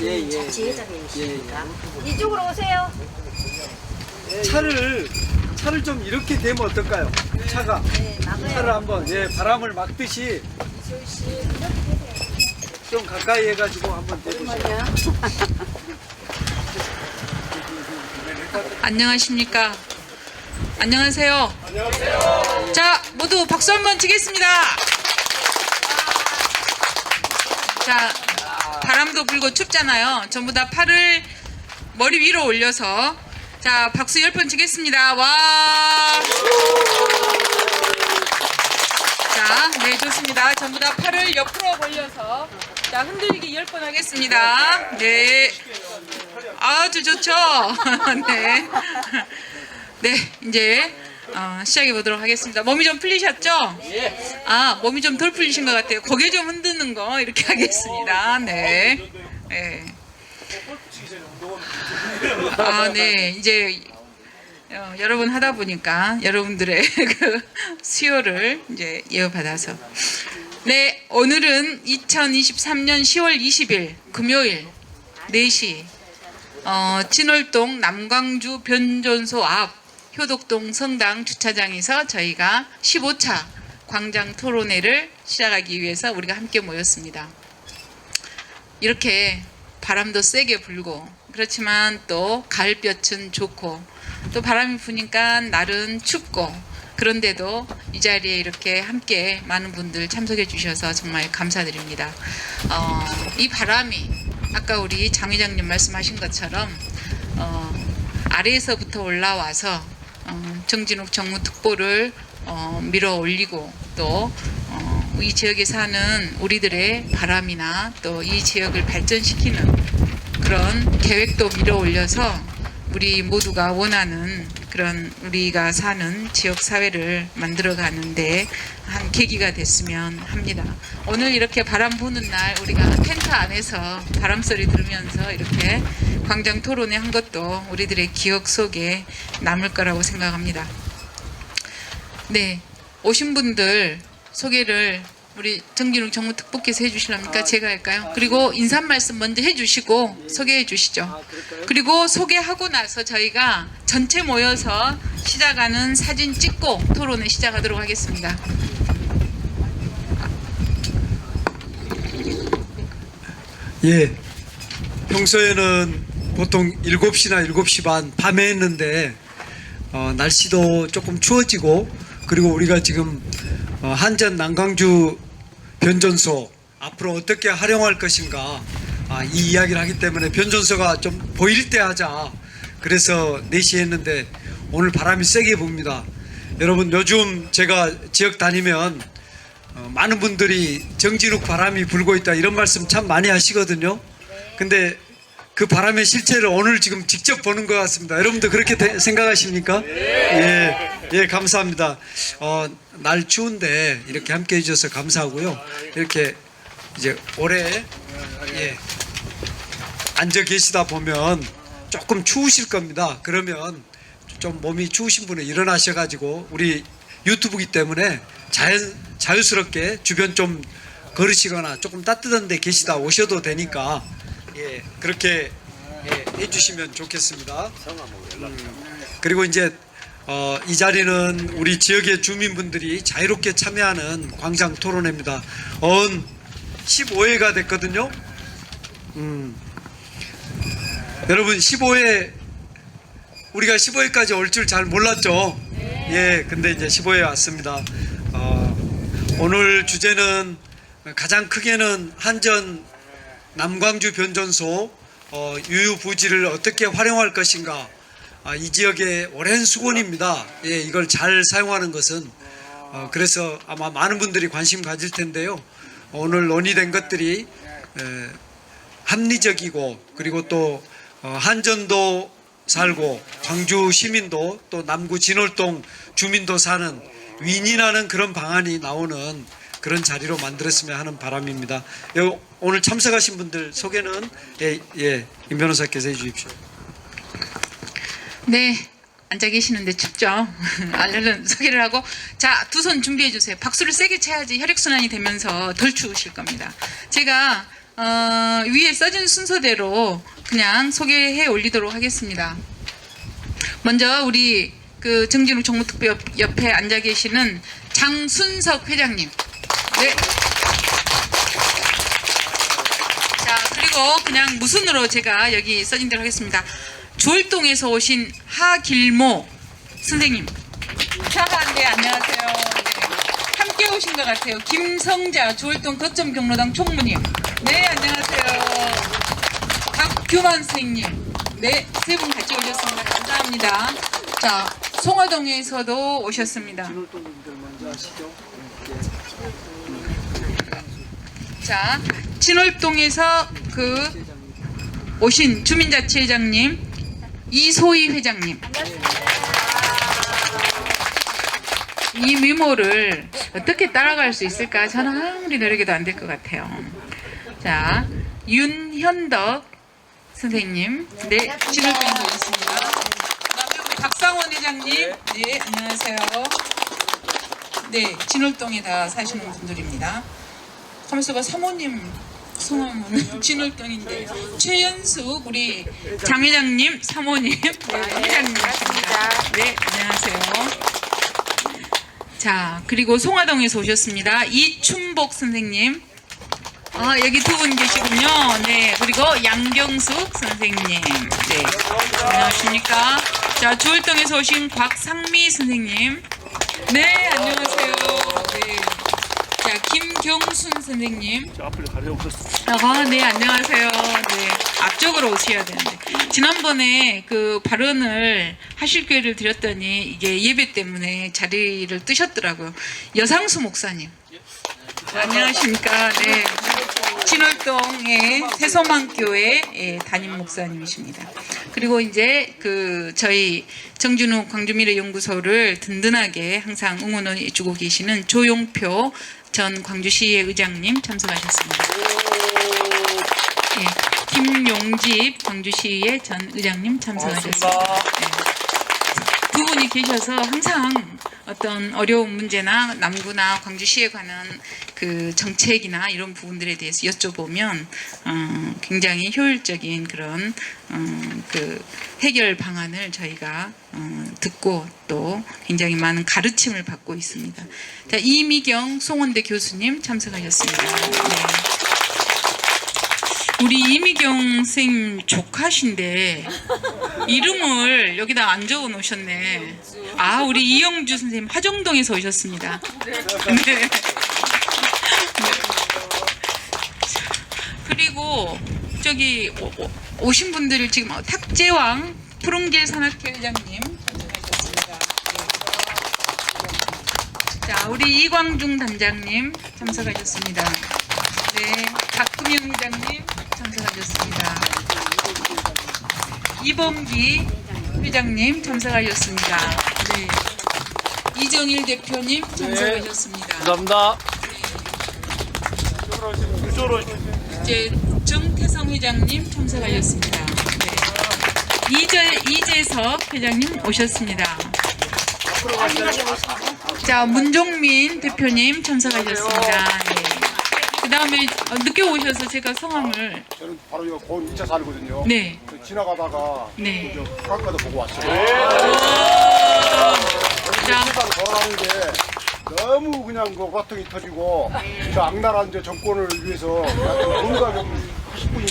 예, 예. 자치회장이시니까 이쪽으로 오세요. 차를 좀 이렇게 대면 어떨까요? 차가 네, 막아요. 차를 한번 바람을 막듯이 좀 가까이 해가지고 한번 대보세요. 안녕하십니까. 안녕하세요. 안녕하세요. 자, 모두 박수 한번 치겠습니다. 자, 바람도 불고 춥잖아요. 전부 다 팔을 머리 위로 올려서 자, 박수 10번 치겠습니다. 와. 자, 네, 좋습니다. 전부 다 팔을 옆으로 벌려서 자, 흔들리기 10번 하겠습니다. 네. 아주 좋죠? 네. 네, 이제 시작해 보도록 하겠습니다. 몸이 좀 풀리셨죠? 아, 몸이 좀 덜 풀리신 것 같아요. 고개 좀 흔드는 거 이렇게 하겠습니다. 네. 네. 아, 네. 이제 여러 번 하다 보니까 여러분들의 그 수요를 이제 이어받아서 네, 오늘은 2023년 10월 20일 금요일 4시 진월동 남광주 변전소 앞 효덕동 성당 주차장에서 저희가 15차 광장 토론회를 시작하기 위해서 우리가 함께 모였습니다. 이렇게 바람도 세게 불고 그렇지만 또 가을볕은 좋고 또 바람이 부니까 날은 춥고 그런데도 이 자리에 이렇게 함께 많은 분들 참석해 주셔서 정말 감사드립니다. 이 바람이 아까 우리 장 회장님 말씀하신 것처럼 아래에서부터 올라와서 정진욱 정무특보를 밀어 올리고 또 이 지역에 사는 우리들의 바람이나 또 이 지역을 발전시키는 그런 계획도 밀어 올려서 우리 모두가 원하는 그런 우리가 사는 지역 사회를 만들어 가는데 한 계기가 됐으면 합니다. 오늘 이렇게 바람 부는 날 우리가 텐트 안에서 바람 소리 들으면서 이렇게 광장 토론회 한 것도 우리들의 기억 속에 남을 거라고 생각합니다. 네, 오신 분들 소개를 우리 정진욱 정무특보께서 해주실랍니까? 제가 할까요? 그리고 인사 말씀 먼저 해주시고 소개해 주시죠. 그리고 소개하고 나서 저희가 전체 모여서 시작하는 사진 찍고 토론을 시작하도록 하겠습니다. 예, 평소에는 보통 7시나 7시 반 밤에 했는데 날씨도 조금 추워지고 그리고 우리가 지금 한전 남광주 변전소 앞으로 어떻게 활용할 것인가 이 이야기를 하기 때문에 변전소가 좀 보일 때 하자 그래서 4시에 했는데 오늘 바람이 세게 붑니다. 여러분 요즘 제가 지역 다니면 많은 분들이 정진욱 바람이 불고 있다 이런 말씀 참 많이 하시거든요. 근데 그 바람의 실체를 오늘 지금 직접 보는 것 같습니다. 여러분도 그렇게 생각하십니까? 예, 감사합니다. 날 추운데 이렇게 함께 해주셔서 감사하고요. 이렇게 이제 오래 앉아 계시다 보면 조금 추우실 겁니다. 그러면 좀 몸이 추우신 분은 일어나셔가지고 우리 유튜브기 때문에 자유스럽게 주변 좀 걸으시거나 조금 따뜻한 데 계시다 오셔도 되니까 그렇게 해주시면 좋겠습니다. 그리고 이제 이 자리는 우리 지역의 주민분들이 자유롭게 참여하는 광장 토론회입니다. 15회가 됐거든요. 여러분 15회 우리가 15회까지 올 줄 잘 몰랐죠. 근데 이제 15회 왔습니다. 오늘 주제는 가장 크게는 한전 남광주 변전소 유유부지를 어떻게 활용할 것인가 이 지역의 오랜 수건입니다. 이걸 잘 사용하는 것은 그래서 아마 많은 분들이 관심 가질 텐데요. 오늘 논의된 것들이 합리적이고 그리고 또 한전도 살고 광주 시민도 또 남구 진월동 주민도 사는 윈윈하는 그런 방안이 나오는 그런 자리로 만들었으면 하는 바람입니다. 오늘 참석하신 분들 소개는 임 변호사께서 해주십시오. 네, 앉아 계시는데 춥죠? 얼른 소개를 하고 자, 두 손 준비해 주세요. 박수를 세게 쳐야지 혈액순환이 되면서 덜 추우실 겁니다. 제가 위에 써진 순서대로 그냥 소개해 올리도록 하겠습니다. 먼저 우리 그 정진욱 정무특보 옆에 앉아 계시는 장순석 회장님. 네. 자, 그리고 그냥 무순으로 제가 여기 써진 대로 하겠습니다. 조일동에서 오신 하길모 선생님. 네, 안녕하세요. 네. 함께 오신 것 같아요. 김성자 조일동 거점 경로당 총무님. 네, 안녕하세요. 박규만 선생님. 네, 세 분 같이 오셨습니다. 감사합니다. 자, 송화동에서도 오셨습니다. 자, 진월동에서 그 오신 주민자치회장님 이소희 회장님. 이 미모를 어떻게 따라갈 수 있을까? 저는 아무리 노력해도 안 될 것 같아요. 자, 윤현덕 선생님. 네, 진월동에서 오셨습니다. 그다음에 우리 박상원 회장님. 네, 안녕하세요. 네, 진월동에 다 사시는 분들입니다. 가만있어 봐, 사모님 성함은 진월동인데 최연숙 우리 장 회장님 사모님 회장님이십니다. 네, 안녕하세요. 자, 그리고 송화동에서 오셨습니다. 이춘복 선생님. 아, 여기 두 분 계시군요. 네, 그리고 양경숙 선생님. 네, 안녕하십니까. 자, 조일동에서 오신 곽상미 선생님. 네, 안녕하세요. 네. 자, 김경순 선생님. 앞을 가려웠어. 아, 네, 안녕하세요. 네, 앞쪽으로 오셔야 되는데. 지난번에 그 발언을 하실 기회를 드렸더니 이게 예배 때문에 자리를 뜨셨더라고요. 여상수 목사님. 안녕하십니까. 네. 진월동의 새소망교회 담임 목사님이십니다. 그리고 이제 그 저희 정진욱 광주미래연구소를 든든하게 항상 응원해주고 계시는 조용표 전 광주시의 의장님 참석하셨습니다. 네. 김용집 광주시의 전 의장님 참석하셨습니다. 네. 두 분이 계셔서 항상 어떤 어려운 문제나 남구나 광주시에 관한 그 정책이나 이런 부분들에 대해서 여쭤보면 굉장히 효율적인 그런 그 해결 방안을 저희가 듣고 또 굉장히 많은 가르침을 받고 있습니다. 자, 이미경 송원대 교수님 참석하셨습니다. 네. 우리 이미경 선생님 조카신데 이름을 여기다 안 적어 놓으셨네. 아, 우리 이영주 선생님 화정동에서 오셨습니다. 네. 그리고 저기 오신 분들을 지금 탁재왕 푸른길 산악회 회장님 참석하셨습니다. 자, 우리 이광중 단장님 참석하셨습니다. 네, 박금영 회장님 참석하셨습니다. 이범기 회장님 참석하셨습니다. 네. 이정일 대표님 참석하셨습니다. 감사합니다. 이제 정태성 회장님 참석하셨습니다. 네. 이재석 회장님 오셨습니다. 자, 문종민 대표님 참석하셨습니다. 네. 그 다음에 늦게 오셔서 제가 성함을. 저는 바로 이거 고은 2차 살거든요. 네. 지나가다가 네. 깎아도 보고 왔어요. 자, 세상 돌아가는데 너무 그냥 그 화통이 터지고 저 악랄한 저 정권을 위해서 뭔가 좀 하실 분이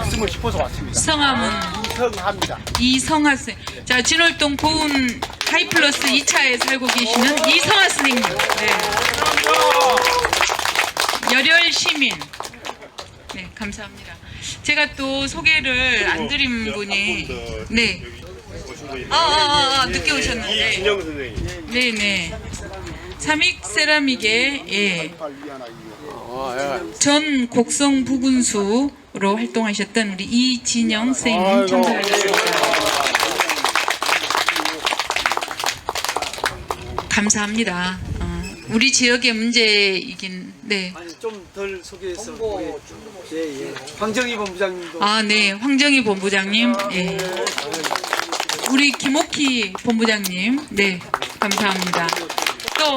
있으면 싶어서 왔습니다. 성함은 이성합니다. 이성하 선. 자, 진월동 보은 하이플러스 2차에 살고 계시는 이성하 선생님. 네. 열혈 시민. 네, 감사합니다. 제가 또 소개를 안 드린 분이 네. 늦게 오셨는데. 이진영 선생님. 네, 네. 삼익 세라믹의 예. 전 곡성 부군수로 활동하셨던 우리 이진영 선생님 참석하셨습니다. 감사합니다. 우리 지역의 문제이긴 네. 아니 좀 덜 소개해서 우리 예. 황정희 본부장님도 아, 네. 황정희 본부장님. 예. 우리 김옥희 본부장님. 네. 감사합니다. 또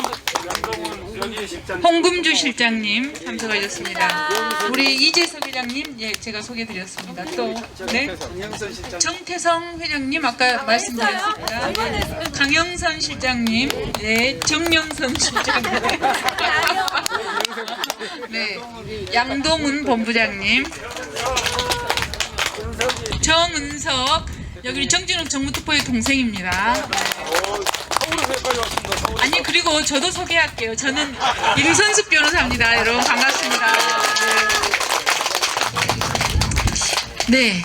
홍금주 실장님 참석하셨습니다. 우리 이재석 회장님, 예, 제가 소개드렸습니다. 또, 네, 강영선 실장. 정태성 회장님 아까 말씀드렸습니다. 예. 강영선 실장님, 네, 정영선 실장님, 네, 양동훈 본부장님, 정은석, 여기 정진욱 정무특보의 동생입니다. 아니, 그리고 저도 소개할게요. 저는 임선숙 변호사입니다. 여러분 반갑습니다. 네.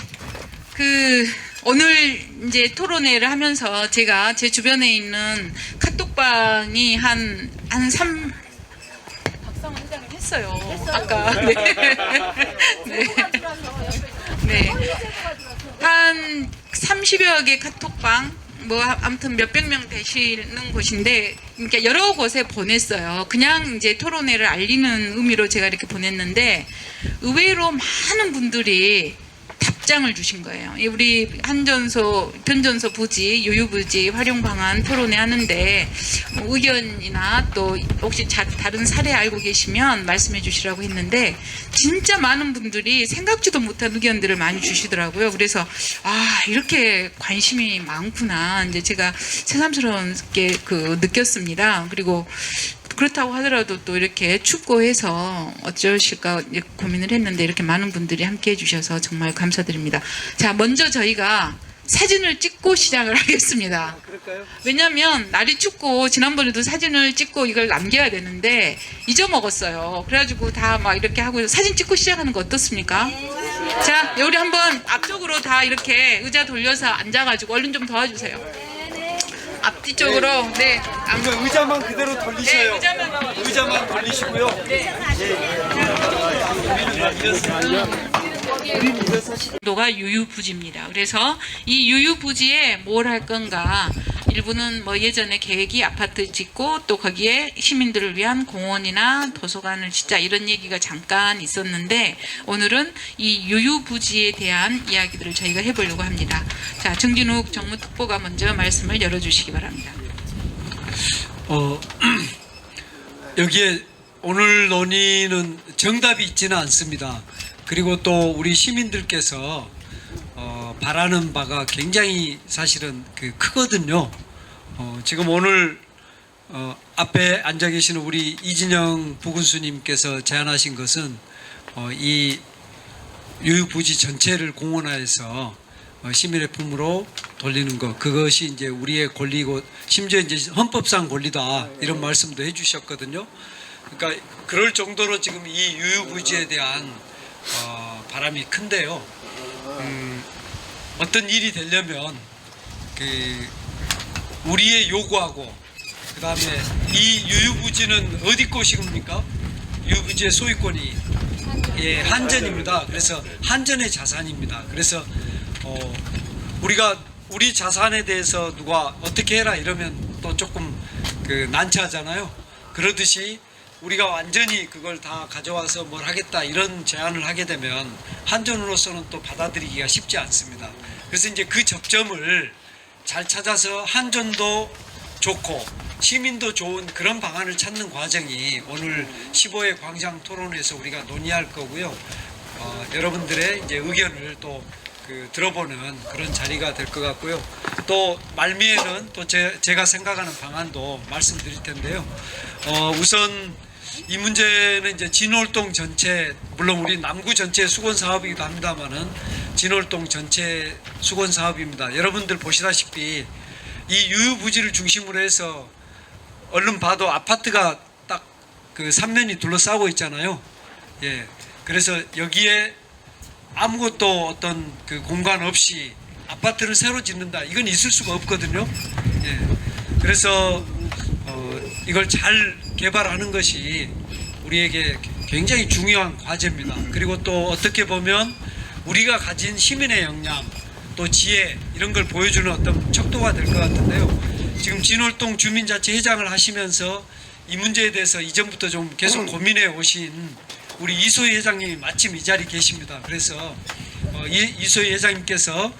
오늘 이제 토론회를 하면서 제가 제 주변에 있는 카톡방이 한 박상원 회장님 했어요. 아까. 네. 네. 네. 한 30여 개 카톡방, 뭐 아무튼 몇백 명 되시는 곳인데, 그러니까 여러 곳에 보냈어요. 그냥 이제 토론회를 알리는 의미로 제가 이렇게 보냈는데, 의외로 많은 분들이 답장을 주신 거예요. 우리 한전소, 변전소 부지, 유유부지 활용 방안 토론회 하는데 뭐 의견이나 또 혹시 다른 사례 알고 계시면 말씀해 주시라고 했는데, 진짜 많은 분들이 생각지도 못한 의견들을 많이 주시더라고요. 그래서 이렇게 관심이 많구나, 이제 제가 새삼스럽게 느꼈습니다. 그리고 그렇다고 하더라도 또 이렇게 춥고 해서 어쩌실까 고민을 했는데, 이렇게 많은 분들이 함께 해주셔서 정말 감사드립니다. 자, 먼저 저희가 사진을 찍고 시작을 하겠습니다. 그럴까요? 왜냐면 날이 춥고 지난번에도 사진을 찍고 이걸 남겨야 되는데 잊어먹었어요. 그래가지고 다 막 이렇게 하고 사진 찍고 시작하는 거 어떻습니까? 자, 우리 한번 앞쪽으로 다 이렇게 의자 돌려서 앉아가지고 얼른 좀 도와주세요. 앞뒤쪽으로. 네. 이거 의자만 그대로 돌리셔요. 네, 의자만 돌리시고요. 도가 유유부지입니다. 그래서 이 유유부지에 뭘 할 건가? 일부는 뭐 예전에 계획이 아파트 짓고 또 거기에 시민들을 위한 공원이나 도서관을 짓자, 이런 얘기가 잠깐 있었는데, 오늘은 이 유유부지에 대한 이야기들을 저희가 해보려고 합니다. 자, 정진욱 정무특보가 먼저 말씀을 열어주시기 바랍니다. 여기에 오늘 논의는 정답이 있지는 않습니다. 그리고 또 우리 시민들께서 바라는 바가 굉장히 사실은 크거든요. 지금 오늘 앞에 앉아 계시는 우리 이진영 부군수님께서 제안하신 것은 이 유유부지 전체를 공원화해서 시민의 품으로 돌리는 것, 그것이 이제 우리의 권리고 심지어 이제 헌법상 권리다, 이런 말씀도 해주셨거든요. 그러니까 그럴 정도로 지금 이 유유부지에 대한 바람이 큰데요. 어떤 일이 되려면 우리의 요구하고, 그 다음에 이 유유부지는 어디 것입니까? 유유부지의 소유권이 한전입니다. 그래서 한전의 자산입니다. 그래서 우리가 우리 자산에 대해서 누가 어떻게 해라 이러면 또 조금 난처하잖아요. 그러듯이 우리가 완전히 그걸 다 가져와서 뭘 하겠다 이런 제안을 하게 되면 한전으로서는 또 받아들이기가 쉽지 않습니다. 그래서 이제 그 접점을 잘 찾아서 한전도 좋고 시민도 좋은 그런 방안을 찾는 과정이 오늘 15회 광장 토론에서 우리가 논의할 거고요. 여러분들의 이제 의견을 또 들어보는 그런 자리가 될 것 같고요. 또 말미에는 또 제가 생각하는 방안도 말씀드릴 텐데요. 우선 이 문제는 이제 진월동 전체, 물론 우리 남구 전체 수건 사업이기도 합니다만은 진월동 전체 수건 사업입니다. 여러분들 보시다시피 이 유유부지를 중심으로 해서 얼른 봐도 아파트가 딱 삼면이 둘러싸고 있잖아요. 예. 그래서 여기에 아무것도 어떤 공간 없이 아파트를 새로 짓는다, 이건 있을 수가 없거든요. 예. 그래서 이걸 잘 개발하는 것이 우리에게 굉장히 중요한 과제입니다. 그리고 또 어떻게 보면 우리가 가진 시민의 역량, 또 지혜, 이런 걸 보여주는 어떤 척도가 될 것 같은데요. 지금 진월동 주민자치회장을 하시면서 이 문제에 대해서 이전부터 좀 계속 고민해 오신 우리 이소희 회장님이 마침 이 자리에 계십니다. 그래서 이소희 회장님께서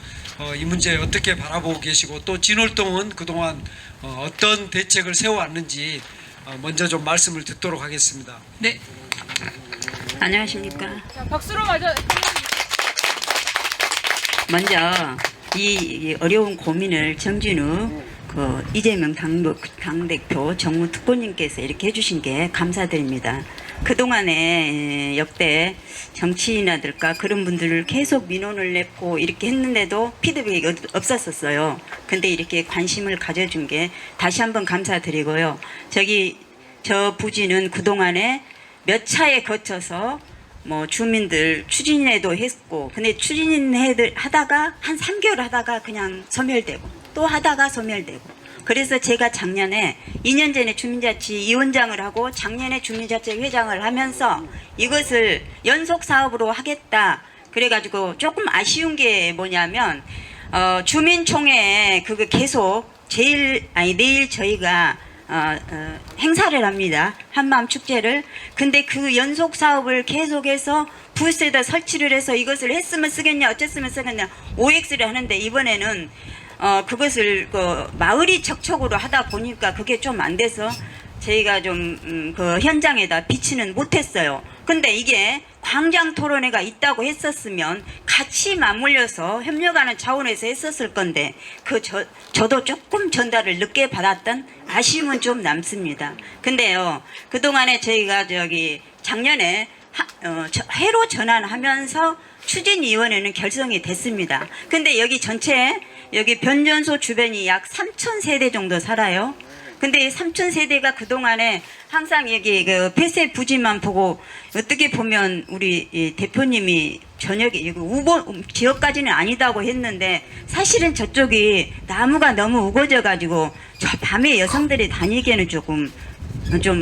이 문제 어떻게 바라보고 계시고, 또 진월동은 그동안 어떤 대책을 세워왔는지 먼저 좀 말씀을 듣도록 하겠습니다. 네. 안녕하십니까. 자, 박수로 맞아. 먼저 이 어려운 고민을 정진우 이재명 당대표 정무특보님께서 이렇게 해주신 게 감사드립니다. 그동안에 역대 정치인이라든가 그런 분들을 계속 민원을 냈고 이렇게 했는데도 피드백이 없었었어요. 근데 이렇게 관심을 가져준 게 다시 한번 감사드리고요. 저 부지는 그동안에 몇 차에 거쳐서 주민들 추진회도 했고, 근데 추진회 하다가 한 3개월 하다가 그냥 소멸되고 또 하다가 소멸되고. 그래서 제가 작년에 2년 전에 주민자치위원장을 하고 작년에 주민자치 회장을 하면서 이것을 연속 사업으로 하겠다. 그래가지고 조금 아쉬운 게 뭐냐면 주민총회 그거 계속 내일 저희가 행사를 합니다. 한마음 축제를. 근데 그 연속 사업을 계속해서 부스에다 설치를 해서 이것을 했으면 쓰겠냐 어쨌으면 쓰겠냐 OX를 하는데 이번에는 그것을 마을이 적촉으로 하다 보니까 그게 좀 안 돼서 저희가 좀 그 현장에다 비치는 못했어요. 근데 이게 광장 토론회가 있다고 했었으면 같이 맞물려서 협력하는 차원에서 했었을 건데 저도 조금 전달을 늦게 받았던 아쉬움은 좀 남습니다. 근데요, 그동안에 저희가 작년에 회로 전환하면서 추진위원회는 결성이 됐습니다. 근데 여기 전체 변전소 주변이 약 3,000세대 정도 살아요. 근데 이 3,000세대가 그동안에 항상 여기 폐쇄 부지만 보고 어떻게 보면 우리 이 대표님이 저녁에 지역까지는 아니다고 했는데 사실은 저쪽이 나무가 너무 우거져 가지고 저 밤에 여성들이 다니기에는 좀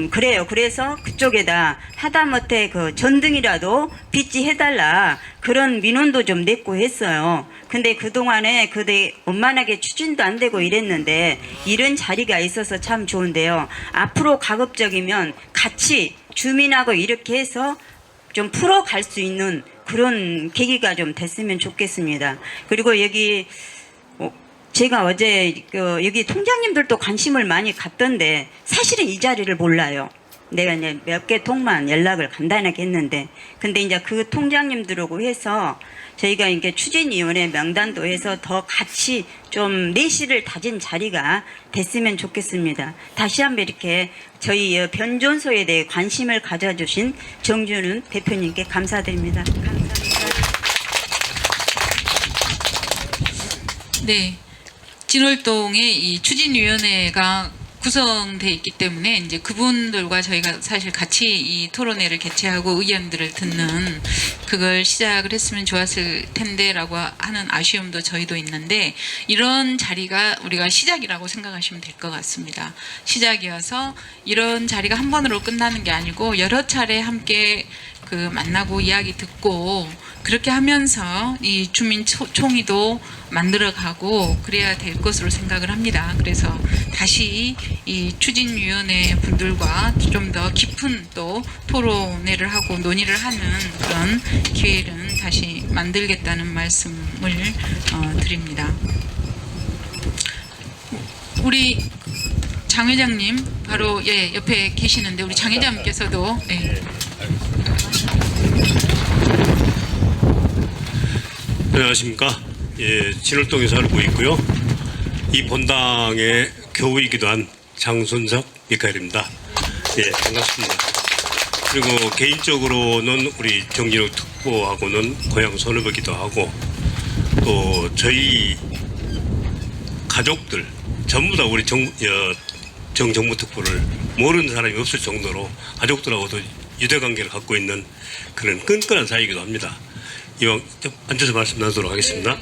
그래요. 그래서 그쪽에다 하다못해 전등이라도 비치해달라 그런 민원도 좀 냈고 했어요. 근데 그동안에 원만하게 추진도 안 되고 이랬는데 이런 자리가 있어서 참 좋은데요. 앞으로 가급적이면 같이 주민하고 이렇게 해서 좀 풀어갈 수 있는 그런 계기가 좀 됐으면 좋겠습니다. 그리고 여기 제가 어제 여기 통장님들도 관심을 많이 갖던데 사실은 이 자리를 몰라요. 내가 이제 몇 개 통만 연락을 간단하게 했는데, 근데 이제 그 통장님들하고 해서 저희가 이게 추진위원회 명단도 해서 더 같이 좀 내실을 다진 자리가 됐으면 좋겠습니다. 다시 한번 이렇게 저희 변전소에 대해 관심을 가져주신 정준훈 대표님께 감사드립니다. 감사합니다. 네. 진월동에 이 추진위원회가 구성돼 있기 때문에 이제 그분들과 저희가 사실 같이 이 토론회를 개최하고 의견들을 듣는 그걸 시작을 했으면 좋았을 텐데라고 하는 아쉬움도 저희도 있는데, 이런 자리가 우리가 시작이라고 생각하시면 될 것 같습니다. 시작이어서 이런 자리가 한 번으로 끝나는 게 아니고 여러 차례 함께 만나고 이야기 듣고 그렇게 하면서 이 주민총회도 만들어가고 그래야 될 것으로 생각을 합니다. 그래서 다시 이 추진위원회 분들과 좀 더 깊은 또 토론회를 하고 논의를 하는 그런 기회를 다시 만들겠다는 말씀을 드립니다. 우리 장 회장님 바로 옆에 계시는데 우리 장 회장님께서도 안녕하십니까. 진월동에 살고 있고요. 이 본당의 교우이기도 한 장순석 미카엘입니다. 반갑습니다. 그리고 개인적으로는 우리 정진욱 특보하고는 고향 손해보기도 하고, 또 저희 가족들 전부 다 우리 정무특보를 모르는 사람이 없을 정도로 가족들하고도 유대관계를 갖고 있는 그런 끈끈한 사이이기도 합니다. 이왕 앉아서 말씀 나누도록 하겠습니다.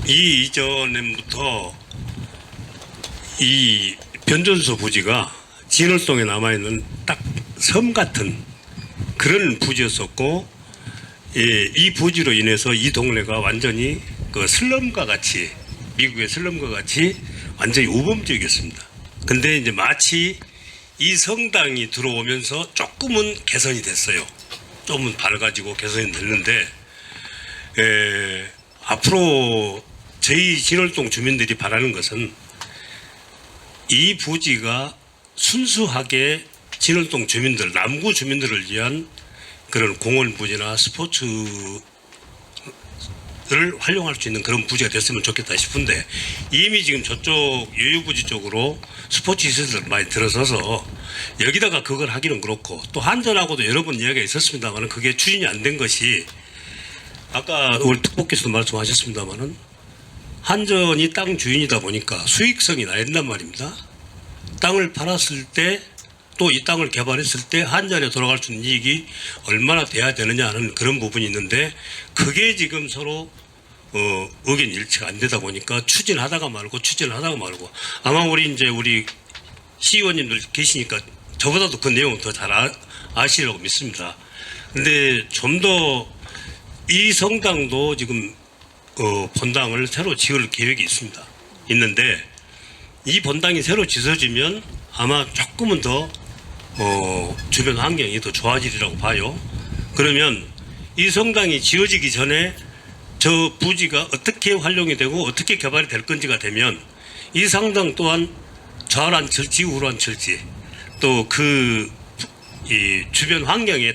이 이전부터 이 변전소 부지가 진월동에 남아있는 딱 섬 같은 그런 부지였었고, 이 부지로 인해서 이 동네가 완전히 슬럼과 같이, 미국의 슬럼과 같이 완전히 우범지역이었습니다. 근데 이제 마치 이 성당이 들어오면서 조금은 개선이 됐어요. 조금은 밝아지고 개선이 됐는데, 앞으로 저희 진월동 주민들이 바라는 것은 이 부지가 순수하게 진월동 주민들, 남구 주민들을 위한 그런 공원 부지나 스포츠를 활용할 수 있는 그런 부지가 됐으면 좋겠다 싶은데, 이미 지금 저쪽 유유부지 쪽으로 스포츠 시설들 많이 들어서서 여기다가 그걸 하기는 그렇고, 또 한전하고도 여러 번 이야기가 있었습니다만 그게 추진이 안 된 것이, 아까 우리 특보께서도 말씀하셨습니다만은 한전이 땅 주인이다 보니까 수익성이 나야 된단 말입니다. 땅을 팔았을 때, 또 이 땅을 개발했을 때 한전에 돌아갈 수 있는 이익이 얼마나 돼야 되느냐 하는 그런 부분이 있는데, 그게 지금 서로 의견 일치가 안 되다 보니까 추진하다가 말고 아마 우리 시의원님들 계시니까 저보다도 그 내용은 더 잘 아시리라고 믿습니다. 근데 좀 더 이 성당도 지금 본당을 새로 지을 계획이 있는데, 이 본당이 새로 지어지면 아마 조금은 더 주변 환경이 더 좋아지리라고 봐요. 그러면 이 성당이 지어지기 전에 저 부지가 어떻게 활용이 되고 어떻게 개발이 될 건지가 되면, 이 성당 또한 좌우란 철지, 우란 철지, 또 이 주변 환경에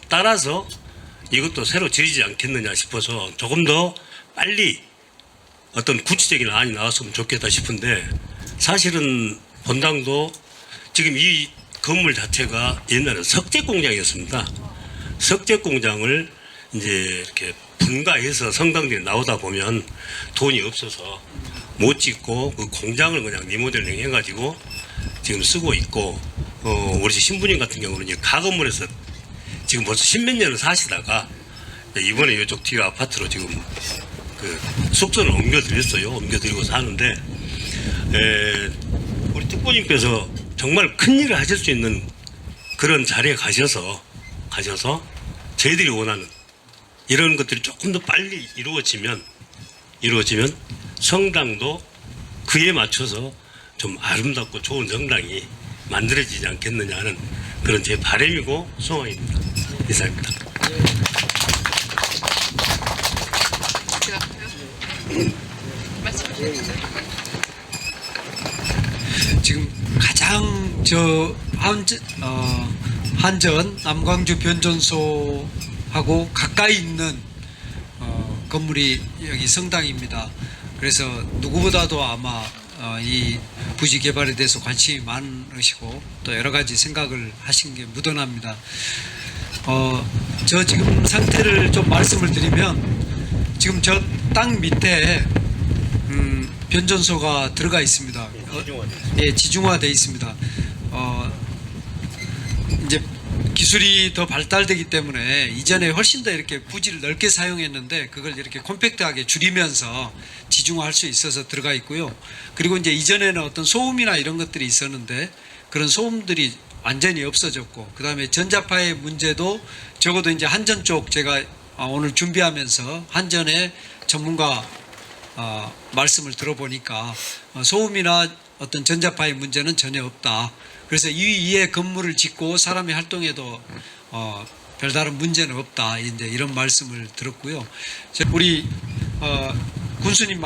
따라서 이것도 새로 지어지지 않겠느냐 싶어서 조금 더 빨리 어떤 구체적인 안이 나왔으면 좋겠다 싶은데, 사실은 본당도 지금 이 건물 자체가 옛날에 석재 공장이었습니다. 석재 공장을 이제 이렇게 분가해서 성당들이 나오다 보면 돈이 없어서 못 짓고 그 공장을 그냥 리모델링 해가지고 지금 쓰고 있고, 우리 신부님 같은 경우는 이제 가건물에서 지금 벌써 십몇 년을 사시다가 이번에 이쪽 뒤에 아파트로 지금 그 숙소를 옮겨드리고 사는데, 우리 특보님께서 정말 큰 일을 하실 수 있는 그런 자리에 가셔서 저희들이 원하는 이런 것들이 조금 더 빨리 이루어지면 성당도 그에 맞춰서 좀 아름답고 좋은 성당이 만들어지지 않겠느냐 하는 그런 제 바람이고 소망입니다. 이상입니다. 지금 가장 한전 남광주 변전소하고 가까이 있는 건물이 여기 성당입니다. 그래서 누구보다도 아마 이 부지 개발에 대해서 관심이 많으시고 또 여러 가지 생각을 하신 게 묻어납니다. 저 지금 상태를 좀 말씀을 드리면, 지금 저 땅 밑에 변전소가 들어가 있습니다. 예, 지중화되어 있습니다. 이제 기술이 더 발달되기 때문에 이전에 훨씬 더 이렇게 부지를 넓게 사용했는데 그걸 이렇게 콤팩트하게 줄이면서 지중화할 수 있어서 들어가 있고요. 그리고 이제 이전에는 어떤 소음이나 이런 것들이 있었는데 그런 소음들이 완전히 없어졌고, 그 다음에 전자파의 문제도 적어도 이제 한전 쪽 제가 오늘 준비하면서 한전의 전문가 말씀을 들어보니까 소음이나 어떤 전자파의 문제는 전혀 없다. 그래서 이 위에 건물을 짓고 사람의 활동에도 별다른 문제는 없다. 이런 말씀을 들었고요. 우리 군수님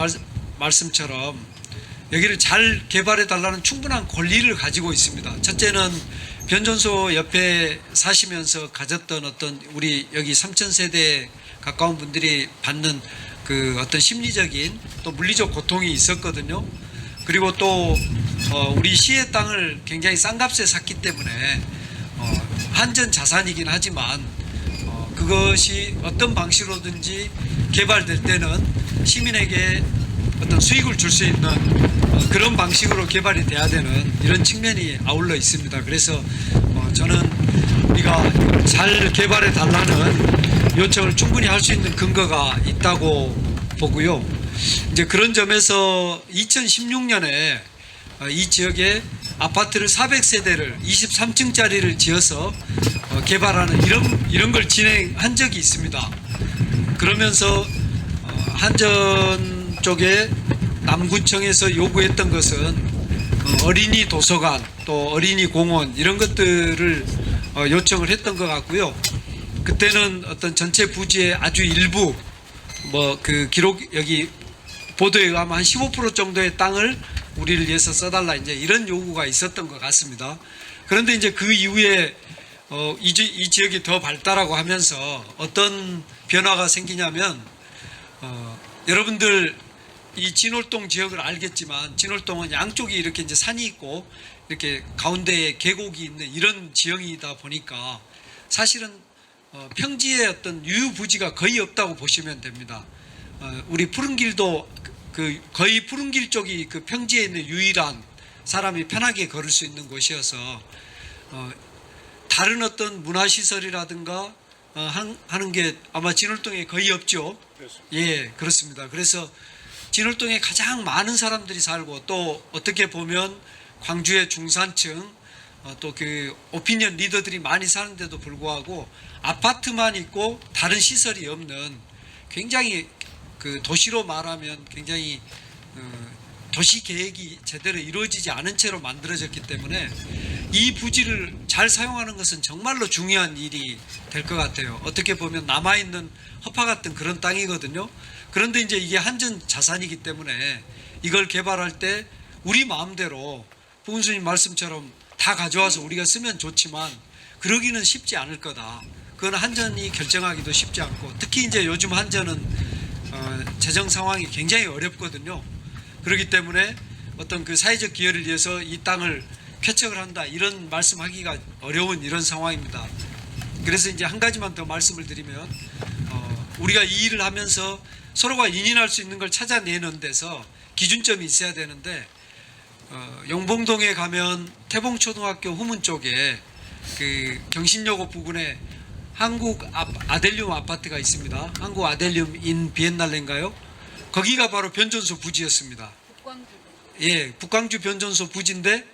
말씀처럼 여기를 잘 개발해 달라는 충분한 권리를 가지고 있습니다. 첫째는 변전소 옆에 사시면서 가졌던 어떤 우리 여기 3,000세대에 가까운 분들이 받는 그 어떤 심리적인 또 물리적 고통이 있었거든요. 그리고 또 우리 시의 땅을 굉장히 싼 값에 샀기 때문에 한전 자산이긴 하지만 그것이 어떤 방식으로든지 개발될 때는 시민에게 어떤 수익을 줄 수 있는 그런 방식으로 개발이 돼야 되는 이런 측면이 아울러 있습니다. 그래서 저는 우리가 잘 개발해 달라는 요청을 충분히 할 수 있는 근거가 있다고 보고요. 이제 그런 점에서 2016년에 이 지역에 아파트를 400세대를 23층짜리를 지어서 개발하는 이런 걸 진행한 적이 있습니다. 그러면서 한전 쪽에 남구청에서 요구했던 것은 어린이 도서관 또 어린이 공원 이런 것들을 요청을 했던 것 같고요. 그때는 어떤 전체 부지의 아주 일부 그 기록 여기 보도에 의하면 한 15% 정도의 땅을 우리를 위해서 써달라 이제 이런 요구가 있었던 것 같습니다. 그런데 이제 그 이후에 이 지역이 더 발달하고 하면서 어떤 변화가 생기냐면 여러분들 이 진월동 지역을 알겠지만 진월동은 양쪽이 이렇게 이제 산이 있고 이렇게 가운데에 계곡이 있는 이런 지형이다 보니까 사실은 평지의 어떤 유유부지가 거의 없다고 보시면 됩니다. 우리 푸른길도 거의 푸른길 쪽이 그 평지에 있는 유일한 사람이 편하게 걸을 수 있는 곳이어서 다른 어떤 문화시설이라든가 하는 게 아마 진월동에 거의 없죠. 예, 그렇습니다. 그래서 진월동에 가장 많은 사람들이 살고 또 어떻게 보면 광주의 중산층 또 그 오피니언 리더들이 많이 사는데도 불구하고 아파트만 있고 다른 시설이 없는 굉장히 그 도시로 말하면 굉장히 도시 계획이 제대로 이루어지지 않은 채로 만들어졌기 때문에 이 부지를 잘 사용하는 것은 정말로 중요한 일이 될 것 같아요. 어떻게 보면 남아있는 허파 같은 그런 땅이거든요. 그런데 이제 이게 한전 자산이기 때문에 이걸 개발할 때 우리 마음대로 부군수님 말씀처럼 다 가져와서 우리가 쓰면 좋지만 그러기는 쉽지 않을 거다. 그건 한전이 결정하기도 쉽지 않고 특히 이제 요즘 한전은 재정 상황이 굉장히 어렵거든요. 그렇기 때문에 어떤 그 사회적 기여를 위해서 이 땅을 쾌척을 한다 이런 말씀하기가 어려운 이런 상황입니다. 그래서 이제 한 가지만 더 말씀을 드리면 우리가 이 일을 하면서 서로가 인인할 수 있는 걸 찾아내는 데서 기준점이 있어야 되는데 영봉동에 가면 태봉초등학교 후문 쪽에 그 경신여고 부근에 한국 아델륨 아파트가 있습니다. 한국 아델륨 인 비엔날레인가요? 거기가 바로 변전소 부지였습니다. 예, 북광주 변전소 부지인데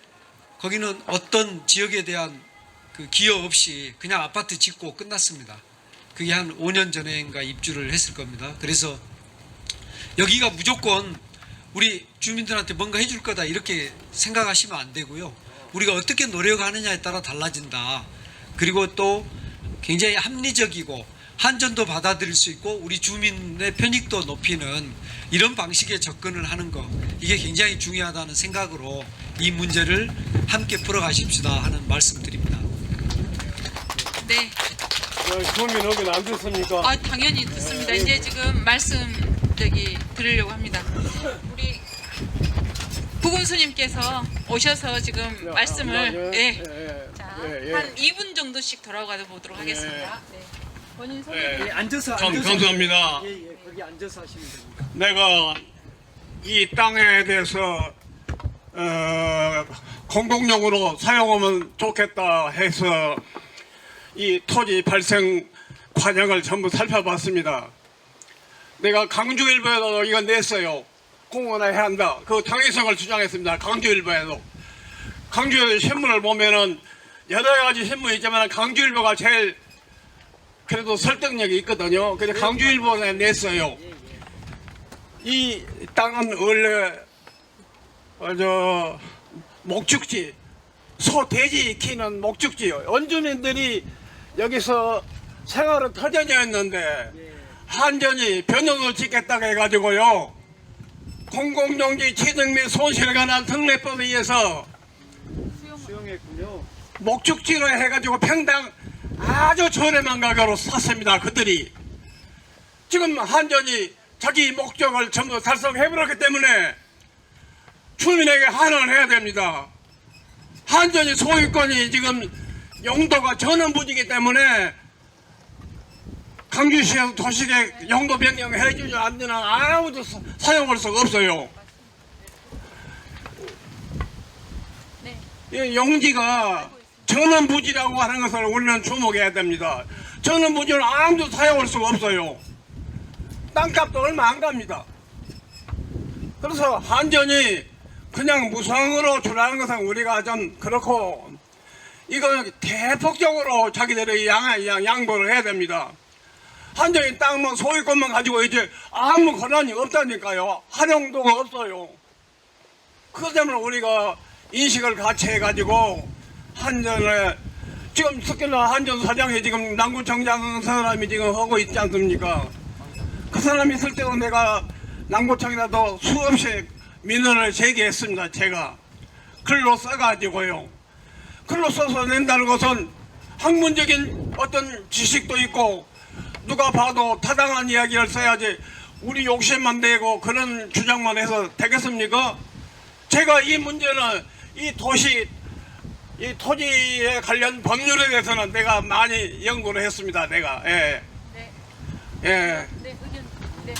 거기는 어떤 지역에 대한 그 기여 없이 그냥 아파트 짓고 끝났습니다. 그게 한 5년 전에인가 입주를 했을 겁니다. 그래서 여기가 무조건 우리 주민들한테 뭔가 해줄 거다 이렇게 생각하시면 안 되고요. 우리가 어떻게 노력하느냐에 따라 달라진다. 그리고 또 굉장히 합리적이고 한전도 받아들일 수 있고 우리 주민의 편익도 높이는 이런 방식의 접근을 하는 것 이게 굉장히 중요하다는 생각으로 이 문제를 함께 풀어가십시다 하는 말씀드립니다. 네. 주민 의견 안 듣습니까? 당연히 듣습니다. 이제 지금 말씀 드리려고 합니다. 우리 부군수님께서 오셔서 지금 말씀을 한 2분 정도씩 돌아가 보도록 하겠습니다. 네. 본인 소개. 예, 앉아서 감사합니다. 예, 거기 앉아서 하시면 됩니다. 내가 이 땅에 대해서 공공용으로 사용하면 좋겠다 해서 이 토지 발생 과정을 전부 살펴봤습니다. 내가 강주일보에도 이거 냈어요. 공헌해야 한다. 그 당위성을 주장했습니다. 강주일보에도. 강주일 신문을 보면은 여러 가지 신문이 있지만 강주일보가 제일 그래도 설득력이 있거든요. 그래서 강주일보에 냈어요. 이 땅은 원래 목축지, 소, 돼지 키는 목축지요. 원주민들이 여기서 생활은 터전이었는데 한전이 변형을 짓겠다고 해가지고요. 공공용지 취득 및 손실에 관한 특례법에 의해서 수용했군요. 목축지로 해가지고 평당 아주 저렴한 가격으로 샀습니다. 그들이 지금 한전이 자기 목적을 전부 달성해버렸기 때문에 주민에게 환원을 해야 됩니다. 한전이 소유권이 지금 용도가 전원부지이기 때문에 강주시에서 도시계획 용도 변경해 주지 않는 한 아무도 사용할 수가 없어요. 이 용지가 전원부지라고 하는 것을 우리는 주목해야 됩니다. 전원부지는 아무도 사용할 수가 없어요. 땅값도 얼마 안 갑니다. 그래서 한전이 그냥 무상으로 주라는 것은 우리가 좀 그렇고 이거 대폭적으로 자기들이 양보를 해야 됩니다. 한전이 땅만 소유권만 가지고 이제 아무 권한이 없다니까요. 활용도가 없어요. 그것 때문에 우리가 인식을 같이 해가지고 한전에 지금 특히나 한전 사장이 지금 남구청장 사람이 지금 하고 있지 않습니까? 그 사람이 있을 때도 내가 남구청에다도 수없이 민원을 제기했습니다. 제가 글로 써가지고요. 글로 써서 낸다는 것은 학문적인 어떤 지식도 있고 누가 봐도 타당한 이야기를 써야지 우리 욕심만 내고 그런 주장만 해서 되겠습니까? 제가 이 문제는 이 도시 이 토지에 관련 법률에 대해서는 내가 많이 연구를 했습니다. 내가 예. 네. 예. 네, 의견. 네.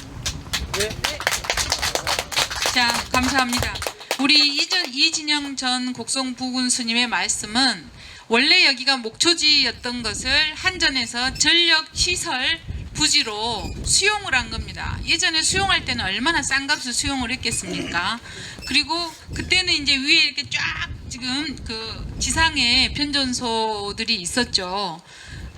자, 감사합니다. 우리 이진영 전 곡성 부군수님의 말씀은 원래 여기가 목초지였던 것을 한전에서 전력시설 부지로 수용을 한 겁니다. 예전에 수용할 때는 얼마나 싼 값을 수용을 했겠습니까? 그리고 그때는 이제 위에 이렇게 쫙 지금 그 지상에 변전소들이 있었죠.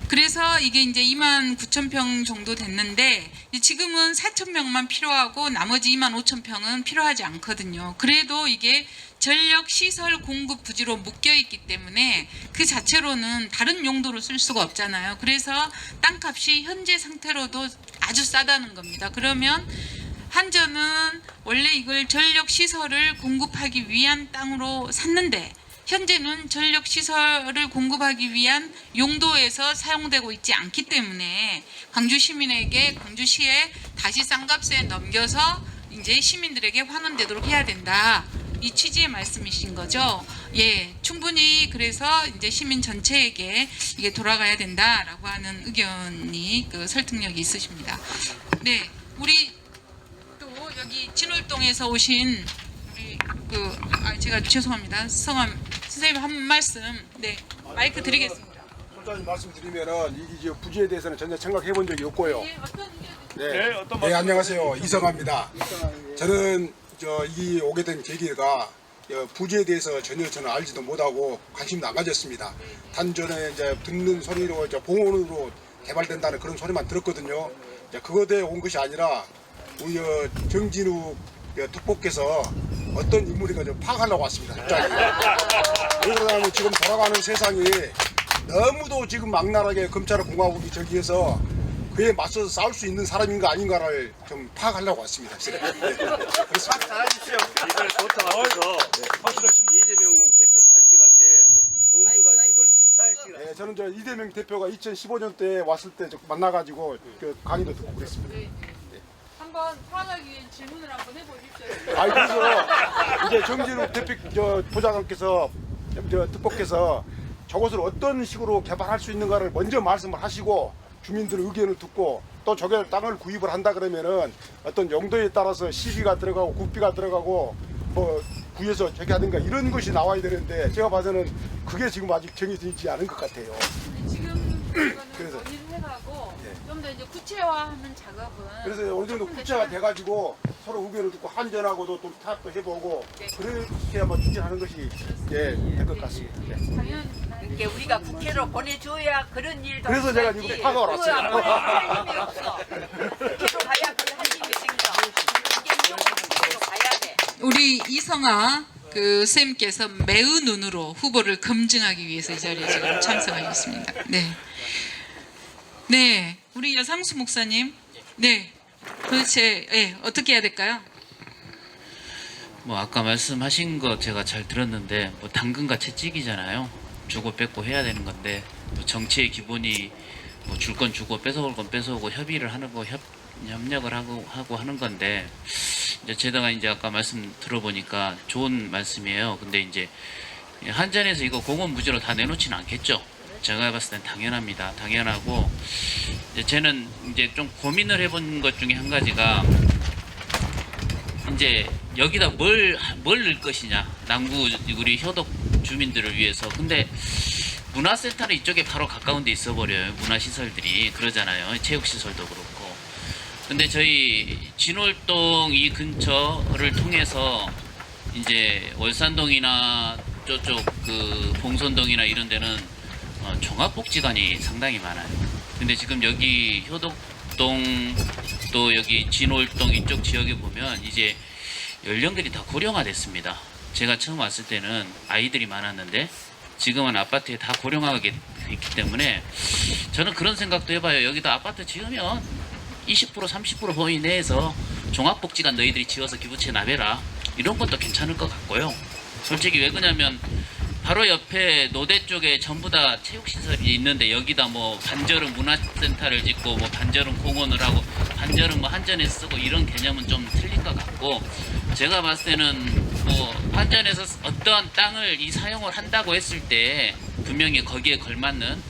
그래서 이게 이제 29,000평 정도 됐는데 지금은 4,000평만 필요하고 나머지 25,000평은 필요하지 않거든요. 그래도 이게 전력 시설 공급 부지로 묶여 있기 때문에 그 자체로는 다른 용도로 쓸 수가 없잖아요. 그래서 땅값이 현재 상태로도 아주 싸다는 겁니다. 그러면 한전은 원래 이걸 전력 시설을 공급하기 위한 땅으로 샀는데 현재는 전력 시설을 공급하기 위한 용도에서 사용되고 있지 않기 때문에 광주 시민에게 광주시에 다시 싼 값에 넘겨서 이제 시민들에게 환원되도록 해야 된다. 이 취지의 말씀이신 거죠? 예, 충분히 그래서 이제 시민 전체에게 이게 돌아가야 된다라고 하는 의견이 그 설득력이 있으십니다. 네, 우리 또 여기 진월동에서 오신 우리 제가 죄송합니다. 성함 선생님 한 말씀. 네, 마이크 드리겠습니다. 솔직히 말씀드리면은 이 부지에 대해서는 전혀 생각해 본 적이 없고요. 예, 어떤 네, 안녕하세요. 이성합니다. 저는 이 오게 된 계기가 부지에 대해서 전혀 저는 알지도 못하고 관심도 안 가졌습니다. 단전에 이제 듣는 소리로 이제 봉원으로 개발된다는 그런 소리만 들었거든요. 이제 그거에 온 것이 아니라 우리 정진욱 특보께서 어떤 인물인가 좀 파악하려고 왔습니다. 갑자기. 그러다 지금 돌아가는 세상이 너무도 지금 악랄하게 검찰의 공화국이 저기에서 그에 맞서서 싸울 수 있는 사람인가 아닌가를 좀 파악하려고 왔습니다. 네. 그렇습니다. 잘하십시오. 이걸 고통하면서 서울시 이재명 대표 단식할 때 동조단 이걸 14일씩 네, 저는 이재명 대표가 2015년 때 왔을 때 만나가지고 그 강의도 듣고 그랬습니다. 한번 파악하기 위해 질문을 한번 해보십시오. 아니 그래서 이제 정진욱 대표 보좌관께서 특보께서 저것을 어떤 식으로 개발할 수 있는가를 먼저 말씀을 하시고 주민들의 의견을 듣고 또 저게 땅을 구입을 한다 그러면은 어떤 용도에 따라서 시비가 들어가고 국비가 들어가고 뭐 구에서 저기 하든가 이런 것이 나와야 되는데 제가 봐서는 그게 지금 아직 정해지지 않은 것 같아요. 지금 그래서 그래서- 논의를 해가고 예. 좀 더 이제 구체화하는 작업은 그래서 어느 정도 구체가 돼가지고 서로 의견을 듣고 한전하고도 좀 타협도 해보고 그렇게 한번 추진하는 것이 될 것 같습니다. 네. 당연 이게 우리가 국회로 보내줘야 그런 일도 그래서 제가 하지. 지금 파가 왔어요. 그거 안 보내줄 힘이 없어. 국회로 가야 그할 힘이 생겨. 이게 국회로 가야 돼. 우리 이성아 쌤께서 매우 눈으로 후보를 검증하기 위해서 이 자리에 지금 참석하셨습니다. 네. 네, 우리 여상수 목사님. 네, 도대체 어떻게 해야 될까요? 뭐 아까 말씀하신 거 제가 잘 들었는데 뭐 당근과 채찍이잖아요. 주고 뺏고 해야 되는 건데 뭐 정치의 기본이 뭐 줄 건 주고 뺏어올 건 뺏어오고 협의를 하는 거 협력을 하고 하는 건데 이제 제가 이제 아까 말씀 들어보니까 좋은 말씀이에요. 근데 이제 한전에서 이거 공원부지로 다 내놓지는 않겠죠. 제가 봤을 땐 당연합니다. 당연하고 이제 저는 이제 좀 고민을 해본 것 중에 한 가지가 이제 여기다 뭘 넣을 것이냐, 남구 우리 효덕 주민들을 위해서. 근데 문화센터는 이쪽에 바로 가까운 데 있어 버려요. 문화시설들이 그러잖아요. 체육시설도 그렇고. 근데 저희 진월동 이 근처를 통해서 이제 월산동이나 저쪽 그 봉선동이나 이런 데는 종합복지관이 상당히 많아요. 근데 지금 여기 효덕동 또 여기 진월동 이쪽 지역에 보면 이제 연령들이 다 고령화됐습니다. 제가 처음 왔을 때는 아이들이 많았는데 지금은 아파트에 다 고령화가 있기 때문에 저는 그런 생각도 해봐요. 여기다 아파트 지으면 20% 30% 범위 내에서 종합복지관 너희들이 지어서 기부채 나베라 이런 것도 괜찮을 것 같고요. 솔직히 왜 그러냐면 바로 옆에 노대 쪽에 전부 다 체육시설이 있는데 여기다 뭐 반절은 문화센터를 짓고 뭐 반절은 공원을 하고 반절은 뭐 한전에 쓰고 이런 개념은 좀 틀린 것 같고, 제가 봤을 때는 뭐 한전에서 어떠한 땅을 이 사용을 한다고 했을 때 분명히 거기에 걸맞는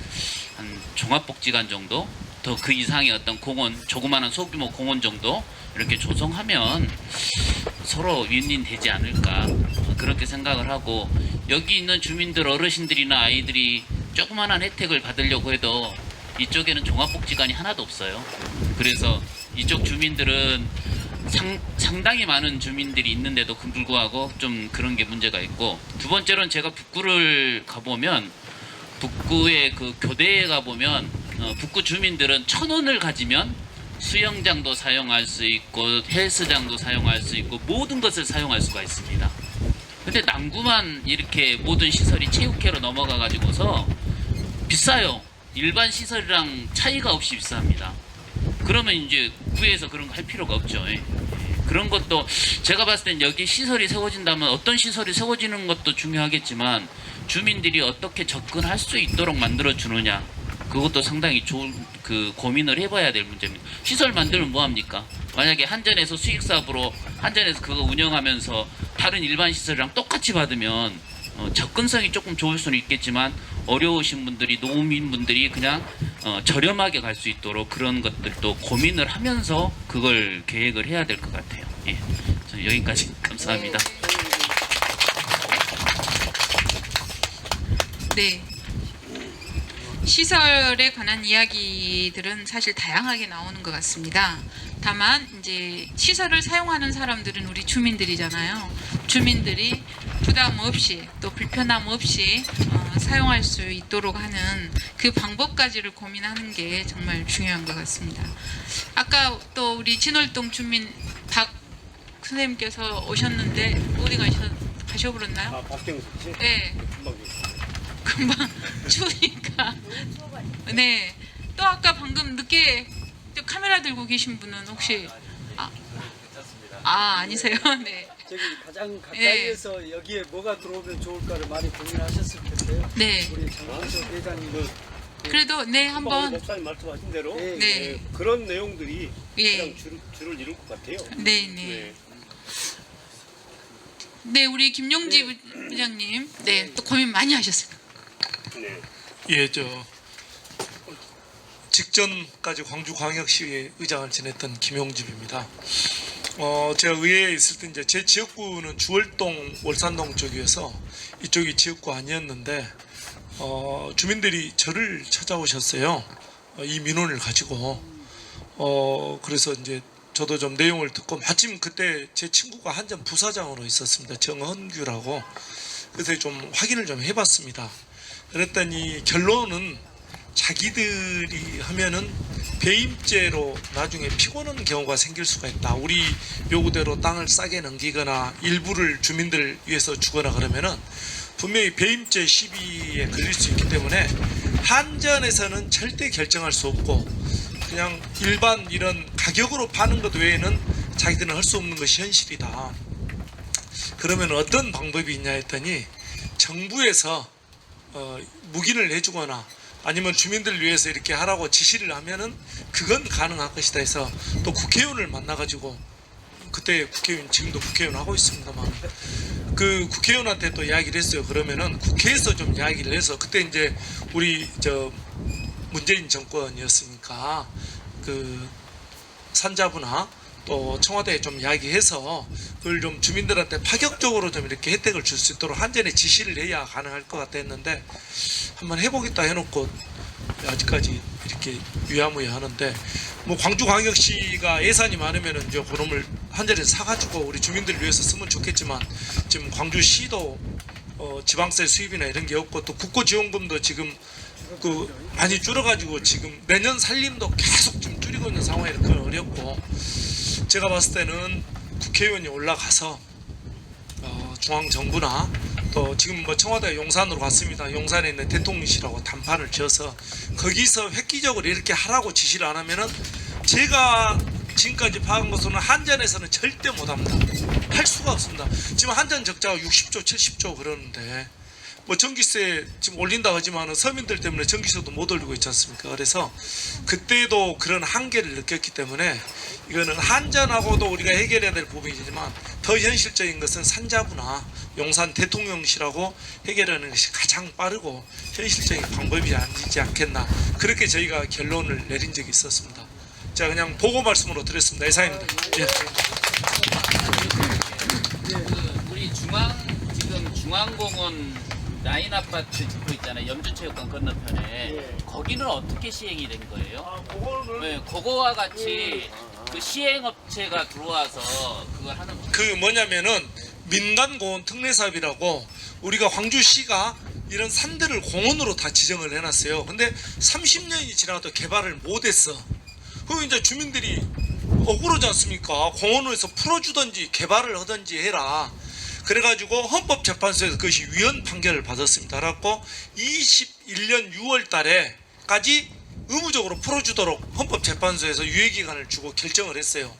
한 종합복지관 정도, 더 그 이상의 어떤 공원, 조그마한 소규모 공원 정도 이렇게 조성하면 서로 윈윈 되지 않을까, 그렇게 생각을 하고, 여기 있는 주민들, 어르신들이나 아이들이 조그마한 혜택을 받으려고 해도 이쪽에는 종합복지관이 하나도 없어요. 그래서 이쪽 주민들은 상당히 많은 주민들이 있는데도 불구하고 좀 그런 게 문제가 있고, 두 번째로는 제가 북구를 가보면, 북구의 그 교대에 가보면 북구 주민들은 1,000원을 가지면 수영장도 사용할 수 있고 헬스장도 사용할 수 있고 모든 것을 사용할 수가 있습니다. 근데 남구만 이렇게 모든 시설이 체육회로 넘어가 가지고서 비싸요. 일반 시설이랑 차이가 없이 비쌉니다. 그러면 이제 구에서 그런 거 할 필요가 없죠. 예. 그런 것도 제가 봤을 땐 여기 시설이 세워진다면 어떤 시설이 세워지는 것도 중요하겠지만 주민들이 어떻게 접근할 수 있도록 만들어 주느냐, 그것도 상당히 좋은 그 고민을 해봐야 될 문제입니다. 시설 만들면 뭐합니까? 만약에 한전에서 수익사업으로 한전에서 그거 운영하면서 다른 일반 시설이랑 똑같이 받으면 접근성이 조금 좋을 수는 있겠지만 어려우신 분들이, 노민분들이 그냥 저렴하게 갈 수 있도록 그런 것들도 고민을 하면서 그걸 계획을 해야 될 것 같아요. 예, 저는 여기까지 감사합니다. 네. 시설에 관한 이야기들은 사실 다양하게 나오는 것 같습니다. 다만 이제 시설을 사용하는 사람들은 우리 주민들이잖아요. 주민들이 부담 없이 또 불편함 없이 사용할 수 있도록 하는 그 방법까지를 고민하는 게 정말 중요한 것 같습니다. 아까 또 우리 진월동 주민 박 선생님께서 오셨는데 어디 가셔버렸나요? 아, 박경수 씨? 네. 금방 추우니까. 네. 또 아까 방금 늦게 또 카메라 들고 계신 분은 혹시 아니세요? 네. 저기 가장 가까이에서 여기에 뭐가 들어오면 좋을까를 많이 고민하셨을 텐데요. 네. 우리 장관석 회장님 그래도 네 한번 목사님 말씀하신 대로 네. 그런 내용들이 예. 가장 줄을 이룰 것 같아요. 네. 네, 우리 김용지 부장님, 네, 또 고민 많이 하셨어요. 네. 예, 직전까지 광주광역시의 의장을 지냈던 김용집입니다. 제가 의회에 있을 때 이제 제 지역구는 주월동, 월산동 쪽이어서 이쪽이 지역구 아니었는데 주민들이 저를 찾아오셨어요. 이 민원을 가지고 그래서 이제 저도 좀 내용을 듣고 마침 그때 제 친구가 한전 부사장으로 있었습니다. 정헌규라고. 그래서 좀 확인을 좀 해봤습니다. 그랬더니 결론은 자기들이 하면은 배임죄로 나중에 피고는 경우가 생길 수가 있다. 우리 요구대로 땅을 싸게 넘기거나 일부를 주민들 위해서 주거나 그러면은 분명히 배임죄 시비에 걸릴 수 있기 때문에 한전에서는 절대 결정할 수 없고 그냥 일반 이런 가격으로 파는 것 외에는 자기들은 할 수 없는 것이 현실이다. 그러면 어떤 방법이 있냐 했더니 정부에서 묵인을 해주거나 아니면 주민들을 위해서 이렇게 하라고 지시를 하면은 그건 가능할 것이다 해서 또 국회의원을 만나가지고 그때 국회의원, 지금도 국회의원 하고 있습니다만 그 국회의원한테 또 이야기를 했어요. 그러면은 국회에서 좀 이야기를 해서 그때 이제 우리 문재인 정권이었으니까 그 산자부나 또 청와대에 좀 이야기해서 그걸 좀 주민들한테 파격적으로 좀 이렇게 혜택을 줄 수 있도록 한전에 지시를 해야 가능할 것 같다 했는데 한번 해보겠다 해놓고 아직까지 이렇게 유야무야 하는데 뭐 광주광역시가 예산이 많으면은 이제 그놈을 한전에서 사가지고 우리 주민들을 위해서 쓰면 좋겠지만 지금 광주시도 지방세 수입이나 이런 게 없고 또 국고지원금도 지금 많이 줄어가지고 지금 매년 살림도 계속 좀 줄이고 있는 상황이라 그건 어렵고 제가 봤을 때는 국회의원이 올라가서 중앙정부나 또 지금 뭐 청와대 용산으로 갔습니다. 용산에 있는 대통령실하고 담판을 지어서 거기서 획기적으로 이렇게 하라고 지시를 안 하면은 제가 지금까지 파악한 것으로는 한전에서는 절대 못합니다. 할 수가 없습니다. 지금 한전 적자가 60조 70조 그러는데 뭐 전기세 지금 올린다고 하지만 서민들 때문에 전기세도 못 올리고 있지 않습니까? 그래서 그때도 그런 한계를 느꼈기 때문에 이거는 한전하고도 우리가 해결해야 될 부분이지만 더 현실적인 것은 산자부나 용산 대통령실하고 해결하는 것이 가장 빠르고 현실적인 방법이 아니지 않겠나, 그렇게 저희가 결론을 내린 적이 있었습니다. 자, 그냥 보고 말씀으로 드렸습니다. 이상입니다. 예. 우리 지금 중앙공원 라인 아파트 짓고 있잖아요. 염주체육관 건너편에. 거기는 어떻게 시행이 된 거예요? 네, 그거와 같이 그 시행업체가 들어와서 그걸 하는 거예요. 그 뭐냐면은 민간공원 특례사업이라고 우리가 광주시가 이런 산들을 공원으로 다 지정을 해놨어요. 근데 30년이 지나도 개발을 못했어. 그럼 이제 주민들이 억울하지 않습니까? 공원에서 풀어주든지 개발을 하든지 해라. 그래가지고 헌법재판소에서 그것이 위헌 판결을 받았습니다. 그래갖고 21년 6월 달에까지 의무적으로 풀어주도록 헌법재판소에서 유예기간을 주고 결정을 했어요.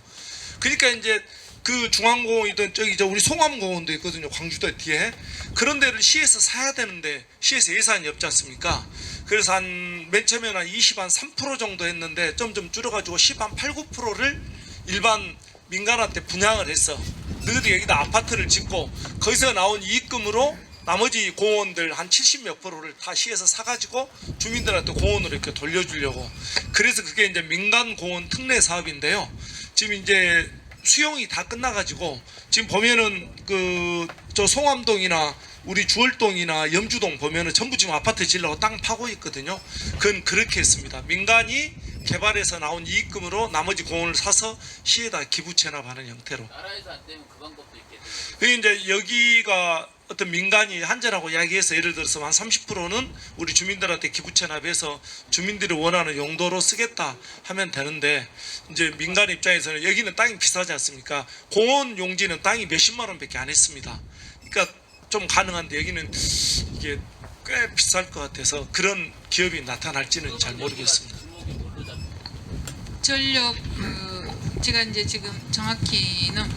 그러니까 이제 그 중앙공원이든 저기 우리 송암공원도 있거든요. 광주도 뒤에. 그런 데를 시에서 사야 되는데 시에서 예산이 없지 않습니까? 그래서 맨 처음에는 한 3% 정도 했는데 점점 줄여가지고 8, 9%를 일반 민간한테 분양을 했어. 너희들 여기다 아파트를 짓고 거기서 나온 이익금으로 나머지 공원들 한 70몇 %를 다 시에서 사가지고 주민들한테 공원으로 이렇게 돌려주려고. 그래서 그게 이제 민간공원 특례 사업인데요. 지금 이제 수용이 다 끝나가지고 지금 보면은 저 송암동이나 우리 주월동이나 염주동 보면은 전부 지금 아파트 지으려고 땅 파고 있거든요. 그건 그렇게 했습니다. 민간이 개발해서 나온 이익금으로 나머지 공원을 사서 시에다 기부 체납하는 형태로. 나라에서 안 되면 그 방법도 있겠네요. 그게 이제 여기가 어떤 민간이 한전하고 이야기해서 예를 들어서 한 30%는 우리 주민들한테 기부 체납해서 주민들이 원하는 용도로 쓰겠다 하면 되는데, 이제 민간 입장에서는 여기는 땅이 비싸지 않습니까? 공원 용지는 땅이 몇십만 원밖에 안 했습니다. 그러니까 좀 가능한데 여기는 이게 꽤 비쌀 것 같아서 그런 기업이 나타날지는 잘 모르겠습니다. 전력 제가 이제 지금 정확히는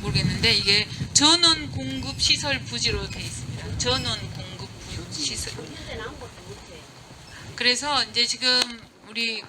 모르겠는데 이게 전원 공급 시설 부지로 돼 있습니다. 전원 공급 시설. 그래서 이제 지금 우리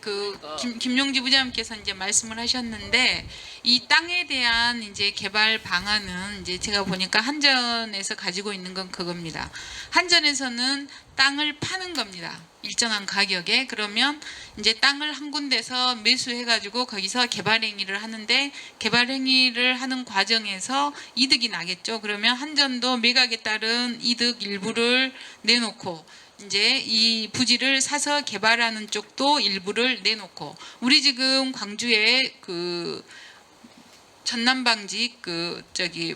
김용지 부장님께서 이제 말씀을 하셨는데 이 땅에 대한 이제 개발 방안은 이제 제가 보니까 한전에서 가지고 있는 건 그겁니다. 한전에서는 땅을 파는 겁니다. 일정한 가격에. 그러면 이제 땅을 한 군데서 매수해가지고 거기서 개발 행위를 하는데, 개발 행위를 하는 과정에서 이득이 나겠죠. 그러면 한전도 매각에 따른 이득 일부를 내놓고 이제 이 부지를 사서 개발하는 쪽도 일부를 내놓고, 우리 지금 광주에 전남방직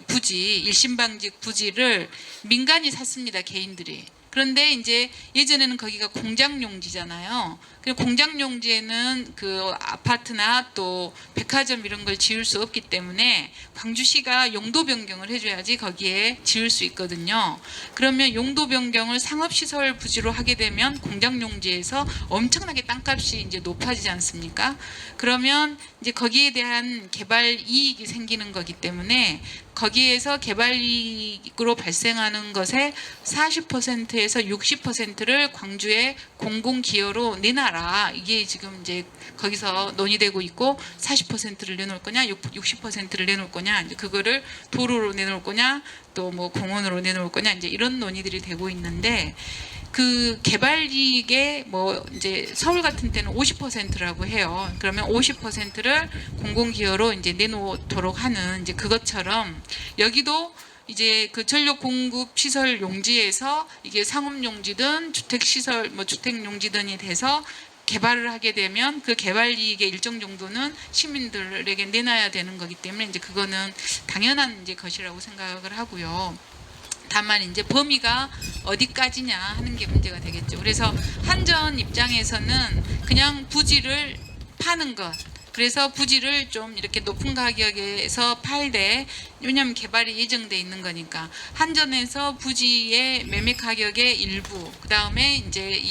부지, 일심방직 부지를 민간이 샀습니다. 개인들이. 그런데 이제 예전에는 거기가 공장용지잖아요. 공장용지에는 그 아파트나 또 백화점 이런 걸 지을 수 없기 때문에 광주시가 용도 변경을 해줘야지 거기에 지을 수 있거든요. 그러면 용도 변경을 상업시설 부지로 하게 되면 공장용지에서 엄청나게 땅값이 이제 높아지지 않습니까? 그러면 이제 거기에 대한 개발 이익이 생기는 거기 때문에 거기에서 개발 이익으로 발생하는 것의 40%에서 60%를 광주에 공공기여로 내놔라. 이게 지금 이제 거기서 논의되고 있고, 40%를 내놓을 거냐, 60%를 내놓을 거냐, 이제 그거를 도로로 내놓을 거냐, 또 뭐 공원으로 내놓을 거냐, 이제 이런 논의들이 되고 있는데, 그 개발 이익의 뭐 이제 서울 같은 때는 50%라고 해요. 그러면 50%를 공공기여로 이제 내놓도록 하는 이제 그것처럼 여기도 이제 그 전력 공급 시설 용지에서 이게 상업 용지든 주택 시설 뭐 주택 용지든이 돼서 개발을 하게 되면 그 개발 이익의 일정 정도는 시민들에게 내놔야 되는 거기 때문에 이제 그거는 당연한 이제 것이라고 생각을 하고요. 다만 이제 범위가 어디까지냐 하는 게 문제가 되겠죠. 그래서 한전 입장에서는 그냥 부지를 파는 것, 그래서 부지를 좀 이렇게 높은 가격에서 팔되, 왜냐하면 개발이 예정돼 있는 거니까 한전에서 부지의 매매 가격의 일부, 그 다음에 이제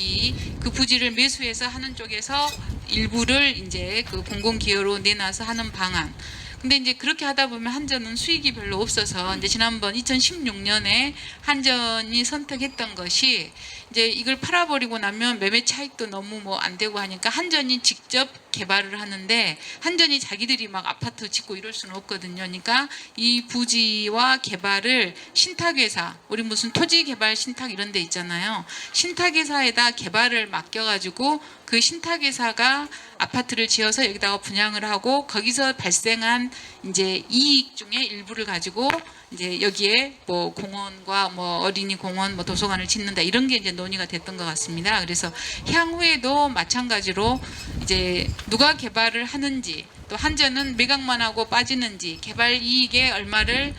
그 부지를 매수해서 하는 쪽에서 일부를 이제 그 공공기여로 내놔서 하는 방안. 근데 이제 그렇게 하다 보면 한전은 수익이 별로 없어서 이제 지난번 2016년에 한전이 선택했던 것이 이제 이걸 팔아버리고 나면 매매 차익도 너무 뭐 안 되고 하니까 한전이 직접 개발을 하는데 한전이 자기들이 막 아파트 짓고 이럴 수는 없거든요. 그러니까 이 부지와 개발을 신탁회사, 우리 무슨 토지개발 신탁 이런 데 있잖아요. 신탁회사에다 개발을 맡겨가지고 그 신탁회사가 아파트를 지어서 여기다가 분양을 하고 거기서 발생한 이제 이익 중에 일부를 가지고 이제 여기에 뭐 공원과 뭐 어린이 공원, 뭐 도서관을 짓는다 이런 게 이제 논의가 됐던 것 같습니다. 그래서 향후에도 마찬가지로 이제 누가 개발을 하는지 또 한전은 매각만 하고 빠지는지 개발 이익의 얼마를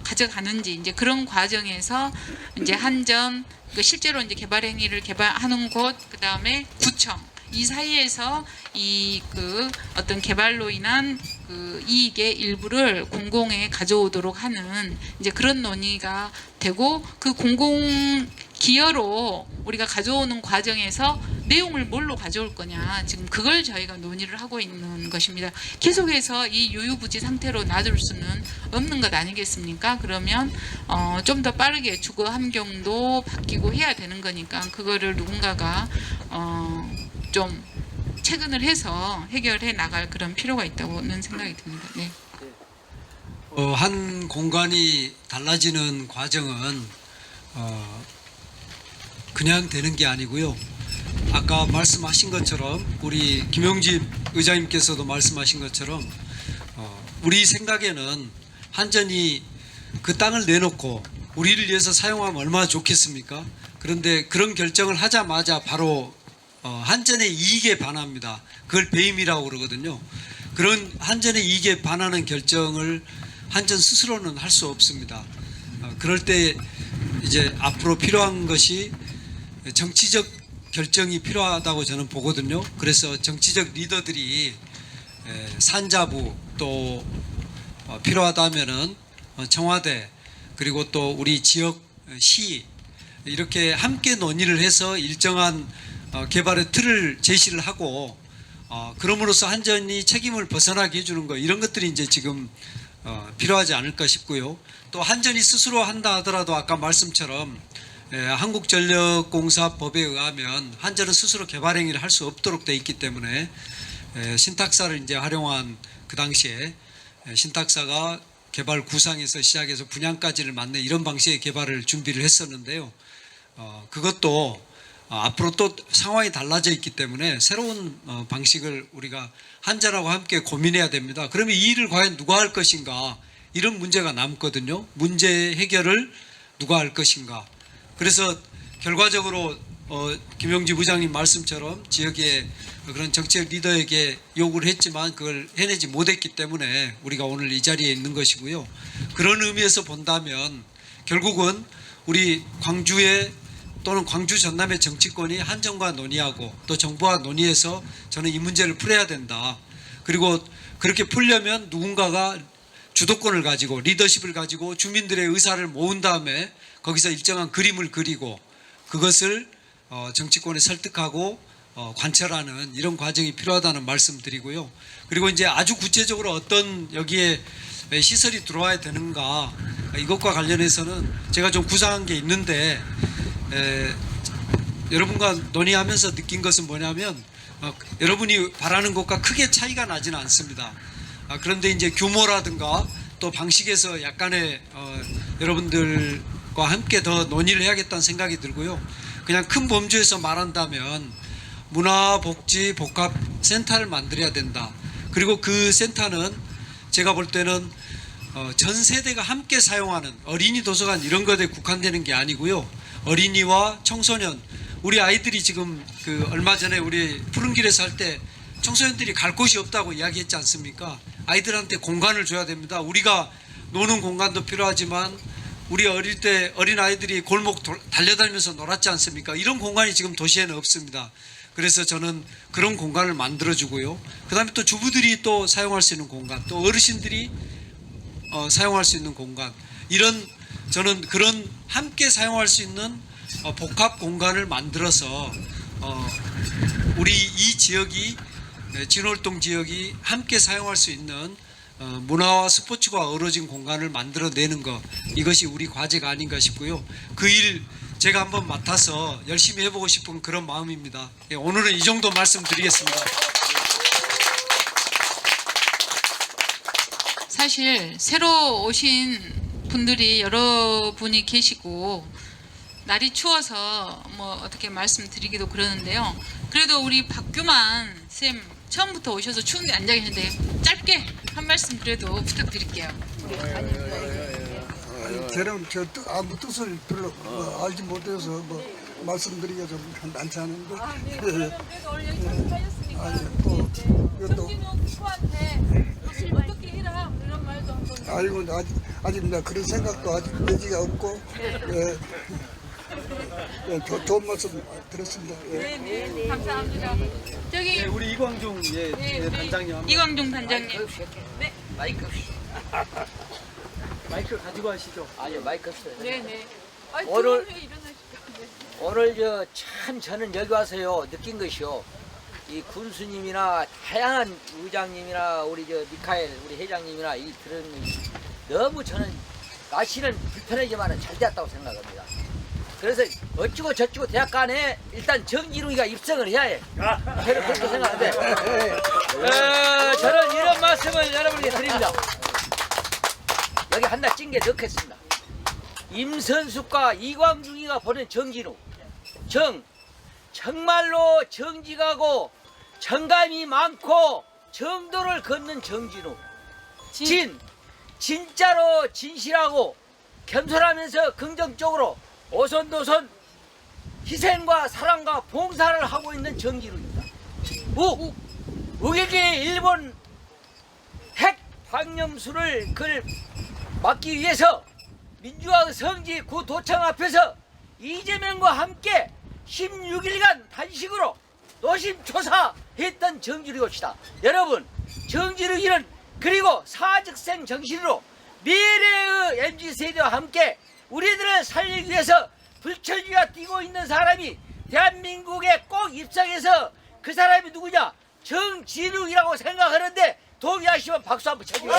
가져가는지 이제 그런 과정에서 이제 한전 그 실제로 이제 개발 행위를 개발하는 곳 그다음에 구청 이 사이에서 이 그 어떤 개발로 인한 그 이익의 일부를 공공에 가져오도록 하는 이제 그런 논의가 되고 그 공공 기여로 우리가 가져오는 과정에서 내용을 뭘로 가져올 거냐 지금 그걸 저희가 논의를 하고 있는 것입니다. 계속해서 이 유유부지 상태로 놔둘 수는 없는 것 아니겠습니까? 그러면 좀 더 빠르게 주거 환경도 바뀌고 해야 되는 거니까 그거를 누군가가 좀 체근을 해서 해결해 나갈 그런 필요가 있다고는 생각이 듭니다. 네. 한 공간이 달라지는 과정은 그냥 되는 게 아니고요. 아까 말씀하신 것처럼 우리 김용집 의장님께서도 말씀하신 것처럼 우리 생각에는 한전이 그 땅을 내놓고 우리를 위해서 사용하면 얼마나 좋겠습니까? 그런데 그런 결정을 하자마자 바로 한전의 이익에 반합니다. 그걸 배임이라고 그러거든요. 그런 한전의 이익에 반하는 결정을 한전 스스로는 할 수 없습니다. 그럴 때 이제 앞으로 필요한 것이 정치적 결정이 필요하다고 저는 보거든요. 그래서 정치적 리더들이 산자부 또 필요하다면은 청와대 그리고 또 우리 지역 시 이렇게 함께 논의를 해서 일정한 개발의 틀을 제시를 하고 그럼으로써 한전이 책임을 벗어나게 해주는 거 이런 것들이 이제 지금 필요하지 않을까 싶고요. 또 한전이 스스로 한다 하더라도 아까 말씀처럼 한국전력공사법에 의하면 한전은 스스로 개발 행위를 할 수 없도록 돼 있기 때문에 신탁사를 이제 활용한 그 당시에 신탁사가 개발 구상에서 시작해서 분양까지를 맡는 이런 방식의 개발을 준비를 했었는데요. 그것도 앞으로 또 상황이 달라져 있기 때문에 새로운 방식을 우리가 한전하고 함께 고민해야 됩니다. 그러면 이 일을 과연 누가 할 것인가 이런 문제가 남거든요. 문제 해결을 누가 할 것인가. 그래서 결과적으로 김용지 부장님 말씀처럼 지역의 그런 정치적 리더에게 요구를 했지만 그걸 해내지 못했기 때문에 우리가 오늘 이 자리에 있는 것이고요. 그런 의미에서 본다면 결국은 우리 광주의 또는 광주 전남의 정치권이 한전과 논의하고 또 정부와 논의해서 저는 이 문제를 풀어야 된다. 그리고 그렇게 풀려면 누군가가 주도권을 가지고 리더십을 가지고 주민들의 의사를 모은 다음에 거기서 일정한 그림을 그리고 그것을 정치권에 설득하고 관철하는 이런 과정이 필요하다는 말씀드리고요. 그리고 이제 아주 구체적으로 어떤 여기에 시설이 들어와야 되는가 이것과 관련해서는 제가 좀 구상한 게 있는데 여러분과 논의하면서 느낀 것은 뭐냐면 여러분이 바라는 것과 크게 차이가 나지는 않습니다. 그런데 이제 규모라든가 또 방식에서 약간의 여러분들과 함께 더 논의를 해야겠다는 생각이 들고요. 그냥 큰 범주에서 말한다면 문화복지복합센터를 만들어야 된다. 그리고 그 센터는 제가 볼 때는 전 세대가 함께 사용하는 어린이 도서관 이런 것에 국한되는 게 아니고요. 어린이와 청소년, 우리 아이들이 지금 그 얼마 전에 우리 푸른길에서 할 때 청소년들이 갈 곳이 없다고 이야기했지 않습니까? 아이들한테 공간을 줘야 됩니다. 우리가 노는 공간도 필요하지만 우리 어릴 때 어린 아이들이 골목 달려다니면서 놀았지 않습니까? 이런 공간이 지금 도시에는 없습니다. 그래서 저는 그런 공간을 만들어주고요. 그 다음에 또 주부들이 또 사용할 수 있는 공간, 또 어르신들이 사용할 수 있는 공간, 이런 저는 그런 함께 사용할 수 있는 복합 공간을 만들어서 우리 이 지역이 진월동 지역이 함께 사용할 수 있는 문화와 스포츠가 어우러진 공간을 만들어내는 것, 이것이 우리 과제가 아닌가 싶고요. 그 일 제가 한번 맡아서 열심히 해보고 싶은 그런 마음입니다. 예, 오늘은 이 정도 말씀드리겠습니다. 사실 새로 오신 분들이 여러분이 계시고 날이 추워서 뭐 어떻게 말씀드리기도 그러는데요. 그래도 우리 박규만 쌤 처음부터 오셔서 추운데 앉아 계시는데 짧게 한 말씀 그래도 부탁드릴게요. 저는 아무 뜻을 별로 알지 못해서 말씀드리기가 좀 난처하는데. 그래도 오늘 여기 참석하셨으니까 또 이것도 정진욱 후보한테 어떻게 해라 이런 말도 한번. 아이고 아직 나 그런 생각도 아직 여지가 없고. 좋은 말씀 들었습니다. 네, 감사합니다. 저기 우리 이광중 단장님 한번 이광중 단장님. 네, 마이크 가지고 하시죠. 아니요, 마이크 없어요. 네네. 오늘- 일어나시죠. 오늘 참 저는 여기 와서요 느낀 것이요. 이 군수님이나 다양한 의장님이나 우리 미카엘 우리 회장님이나 이 그런 너무 저는 날씨는 불편하지만 잘 되었다고 생각합니다. 그래서 어찌고 저찌고 대학 간에 일단 정진웅이가 입성을 해야 해. 저는 그렇게 생각하는데 저는 이런 말씀을 여러분께 드립니다. 여기 하나 찡게 넣겠습니다. 임선숙과 이광중이가 보낸 정진우 정말로 정직하고 정감이 많고 정도를 걷는 정진우 진짜로 진실하고 겸손하면서 긍정적으로 오손도손 희생과 사랑과 봉사를 하고 있는 정진우입니다. 우리에게 일본 핵 방염수를 막기 위해서 민주화 성지 구 도청 앞에서 이재명과 함께 16일간 단식으로 노심초사했던 정진욱이옵시다. 여러분, 정진욱이는 그리고 사직생 정신으로 미래의 MZ세대와 함께 우리들을 살리기 위해서 불철주야 뛰고 있는 사람이 대한민국에 꼭 입성해서 그 사람이 누구냐? 정진욱이라고 생각하는데 동의하시면 박수 한번 쳐주세요.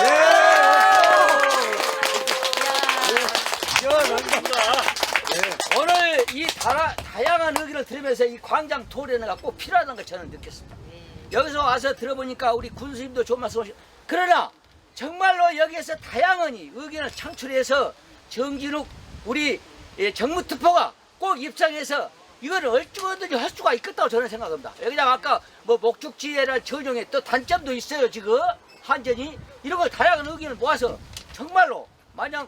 오늘 이 다양한 의견을 들으면서 이 광장 토론회가 꼭 필요하다는 걸 저는 느꼈습니다. 여기서 와서 들어보니까 우리 군수님도 좋은 말씀 하시고, 그러나 정말로 여기에서 다양한 의견을 창출해서 정진욱 우리 정무특보가 꼭 입장해서 이거를 얼추든지 할 수가 있겠다고 저는 생각합니다. 여기다가 아까 목축지혜나 전용에 또 단점도 있어요. 지금 한전이 이런 걸 다양한 의견을 모아서 정말로 만약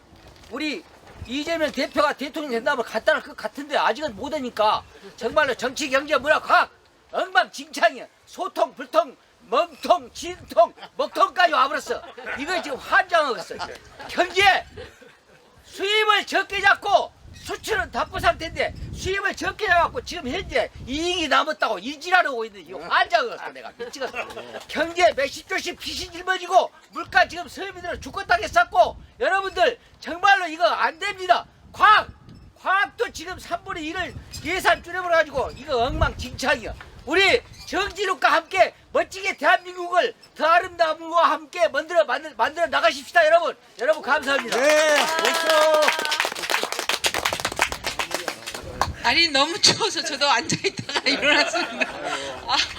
우리 이재명 대표가 대통령 된다면 간단할 것 같은데 아직은 못하니까 정말로 정치, 경제, 문화, 과학 엉망진창이야. 소통, 불통, 멍통, 진통, 먹통까지 와버렸어. 이거 지금 환장하고 있어. 경제 수입을 적게 잡고 수출은 답보 상태인데 수입을 적게 잡고 지금 현재 이익이 남았다고 이지랄하고 있는 이거 환장을 했어. 내가 미치겠어. 경제 몇십 조씩 빚이 짊어지고 물가 지금 서민들은 죽겠다게 쌓고 여러분들 정말로 이거 안 됩니다. 과학도 지금 3분의 1을 예산 줄여버려가지고 이거 엉망진창이야. 우리 정진욱과 함께 멋지게 대한민국을 더 아름다움과 함께 만들어 나가십시다. 여러분 감사합니다. 날이 너무 추워서 저도 앉아있다가 일어났습니다.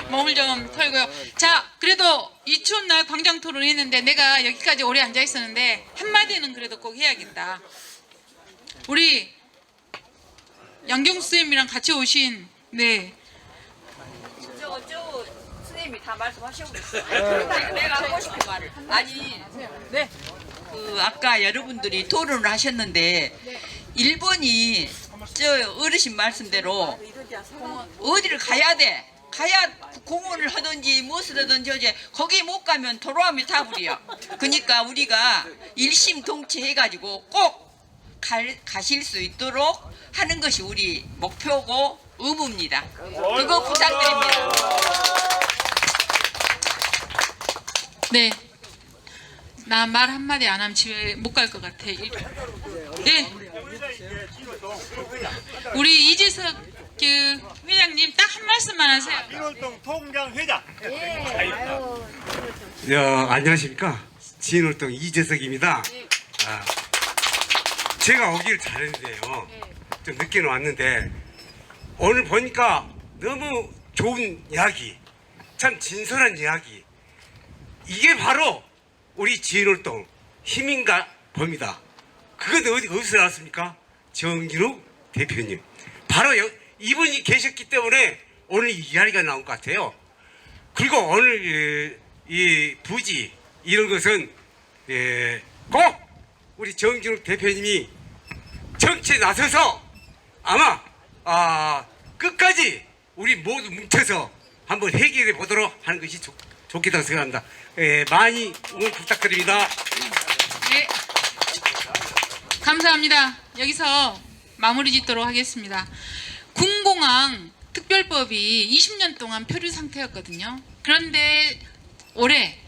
몸을 좀 털고요. 자, 그래도 이 추운 날 광장 토론을 했는데 내가 여기까지 오래 앉아있었는데 한마디는 그래도 꼭 해야겠다. 우리 양경수 선생님이랑 같이 오신 저 선생님이 다 말씀하시고 그랬어요. 내가 하고 싶은 말을. 아니, 아까 여러분들이 토론을 하셨는데 일본이 저 어르신 말씀대로 어디를 가야 공원을 하든지 무엇을 하든지 어제 거기 못 가면 돌아오면 다불이야. 그러니까 우리가 일심동체 해가지고 꼭 가실 수 있도록 하는 것이 우리 목표고 의무입니다. 그거 부탁드립니다. 네. 나 말 한마디 안 하면 집에 못 갈 것 같아. 네. 우리 이재석 회장님 딱 한 말씀 말씀만 하세요. 진월동 통장 회장. 안녕하십니까. 진월동 이재석입니다. 제가 오길 잘했는데요. 좀 늦게는 왔는데 오늘 보니까 너무 좋은 이야기, 참 진솔한 이야기, 이게 바로 우리 진월동 힘인가 봅니다. 그건 어디서 나왔습니까? 정진욱 대표님. 바로 이분이 계셨기 때문에 오늘 이 이야기가 나온 것 같아요. 그리고 오늘 이 부지 이런 것은 꼭 우리 정진욱 대표님이 정치에 나서서 아마 끝까지 우리 모두 뭉쳐서 한번 해결해 보도록 하는 것이 좋겠다고 생각합니다. 많이 응원 부탁드립니다. 네, 감사합니다. 여기서 마무리 짓도록 하겠습니다. 군공항 특별법이 20년 동안 표류 상태였거든요. 그런데 올해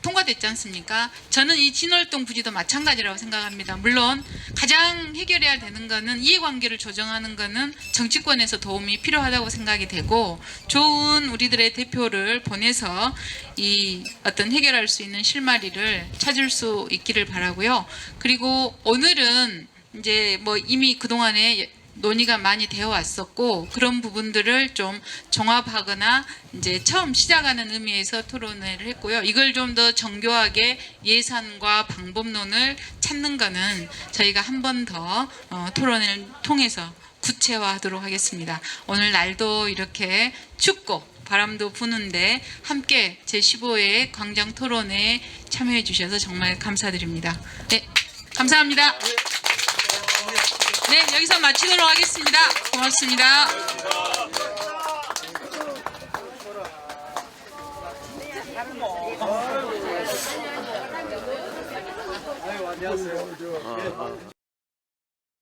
통과됐지 않습니까? 저는 이 진월동 부지도 마찬가지라고 생각합니다. 물론 가장 해결해야 되는 거는 이해관계를 조정하는 거는 정치권에서 도움이 필요하다고 생각이 되고, 좋은 우리들의 대표를 보내서 이 어떤 해결할 수 있는 실마리를 찾을 수 있기를 바라고요. 그리고 오늘은 이제 뭐 이미 그동안에 논의가 많이 되어 왔었고, 그런 부분들을 좀 종합하거나 이제 처음 시작하는 의미에서 토론회를 했고요. 이걸 좀 더 정교하게 예산과 방법론을 찾는 거는 저희가 한 번 더 토론을 통해서 구체화하도록 하겠습니다. 오늘 날도 이렇게 춥고 바람도 부는데 함께 제15회 광장 토론회에 참여해 주셔서 정말 감사드립니다. 네, 감사합니다. 네, 여기서 마치도록 하겠습니다. 고맙습니다. 아유, 안녕하세요.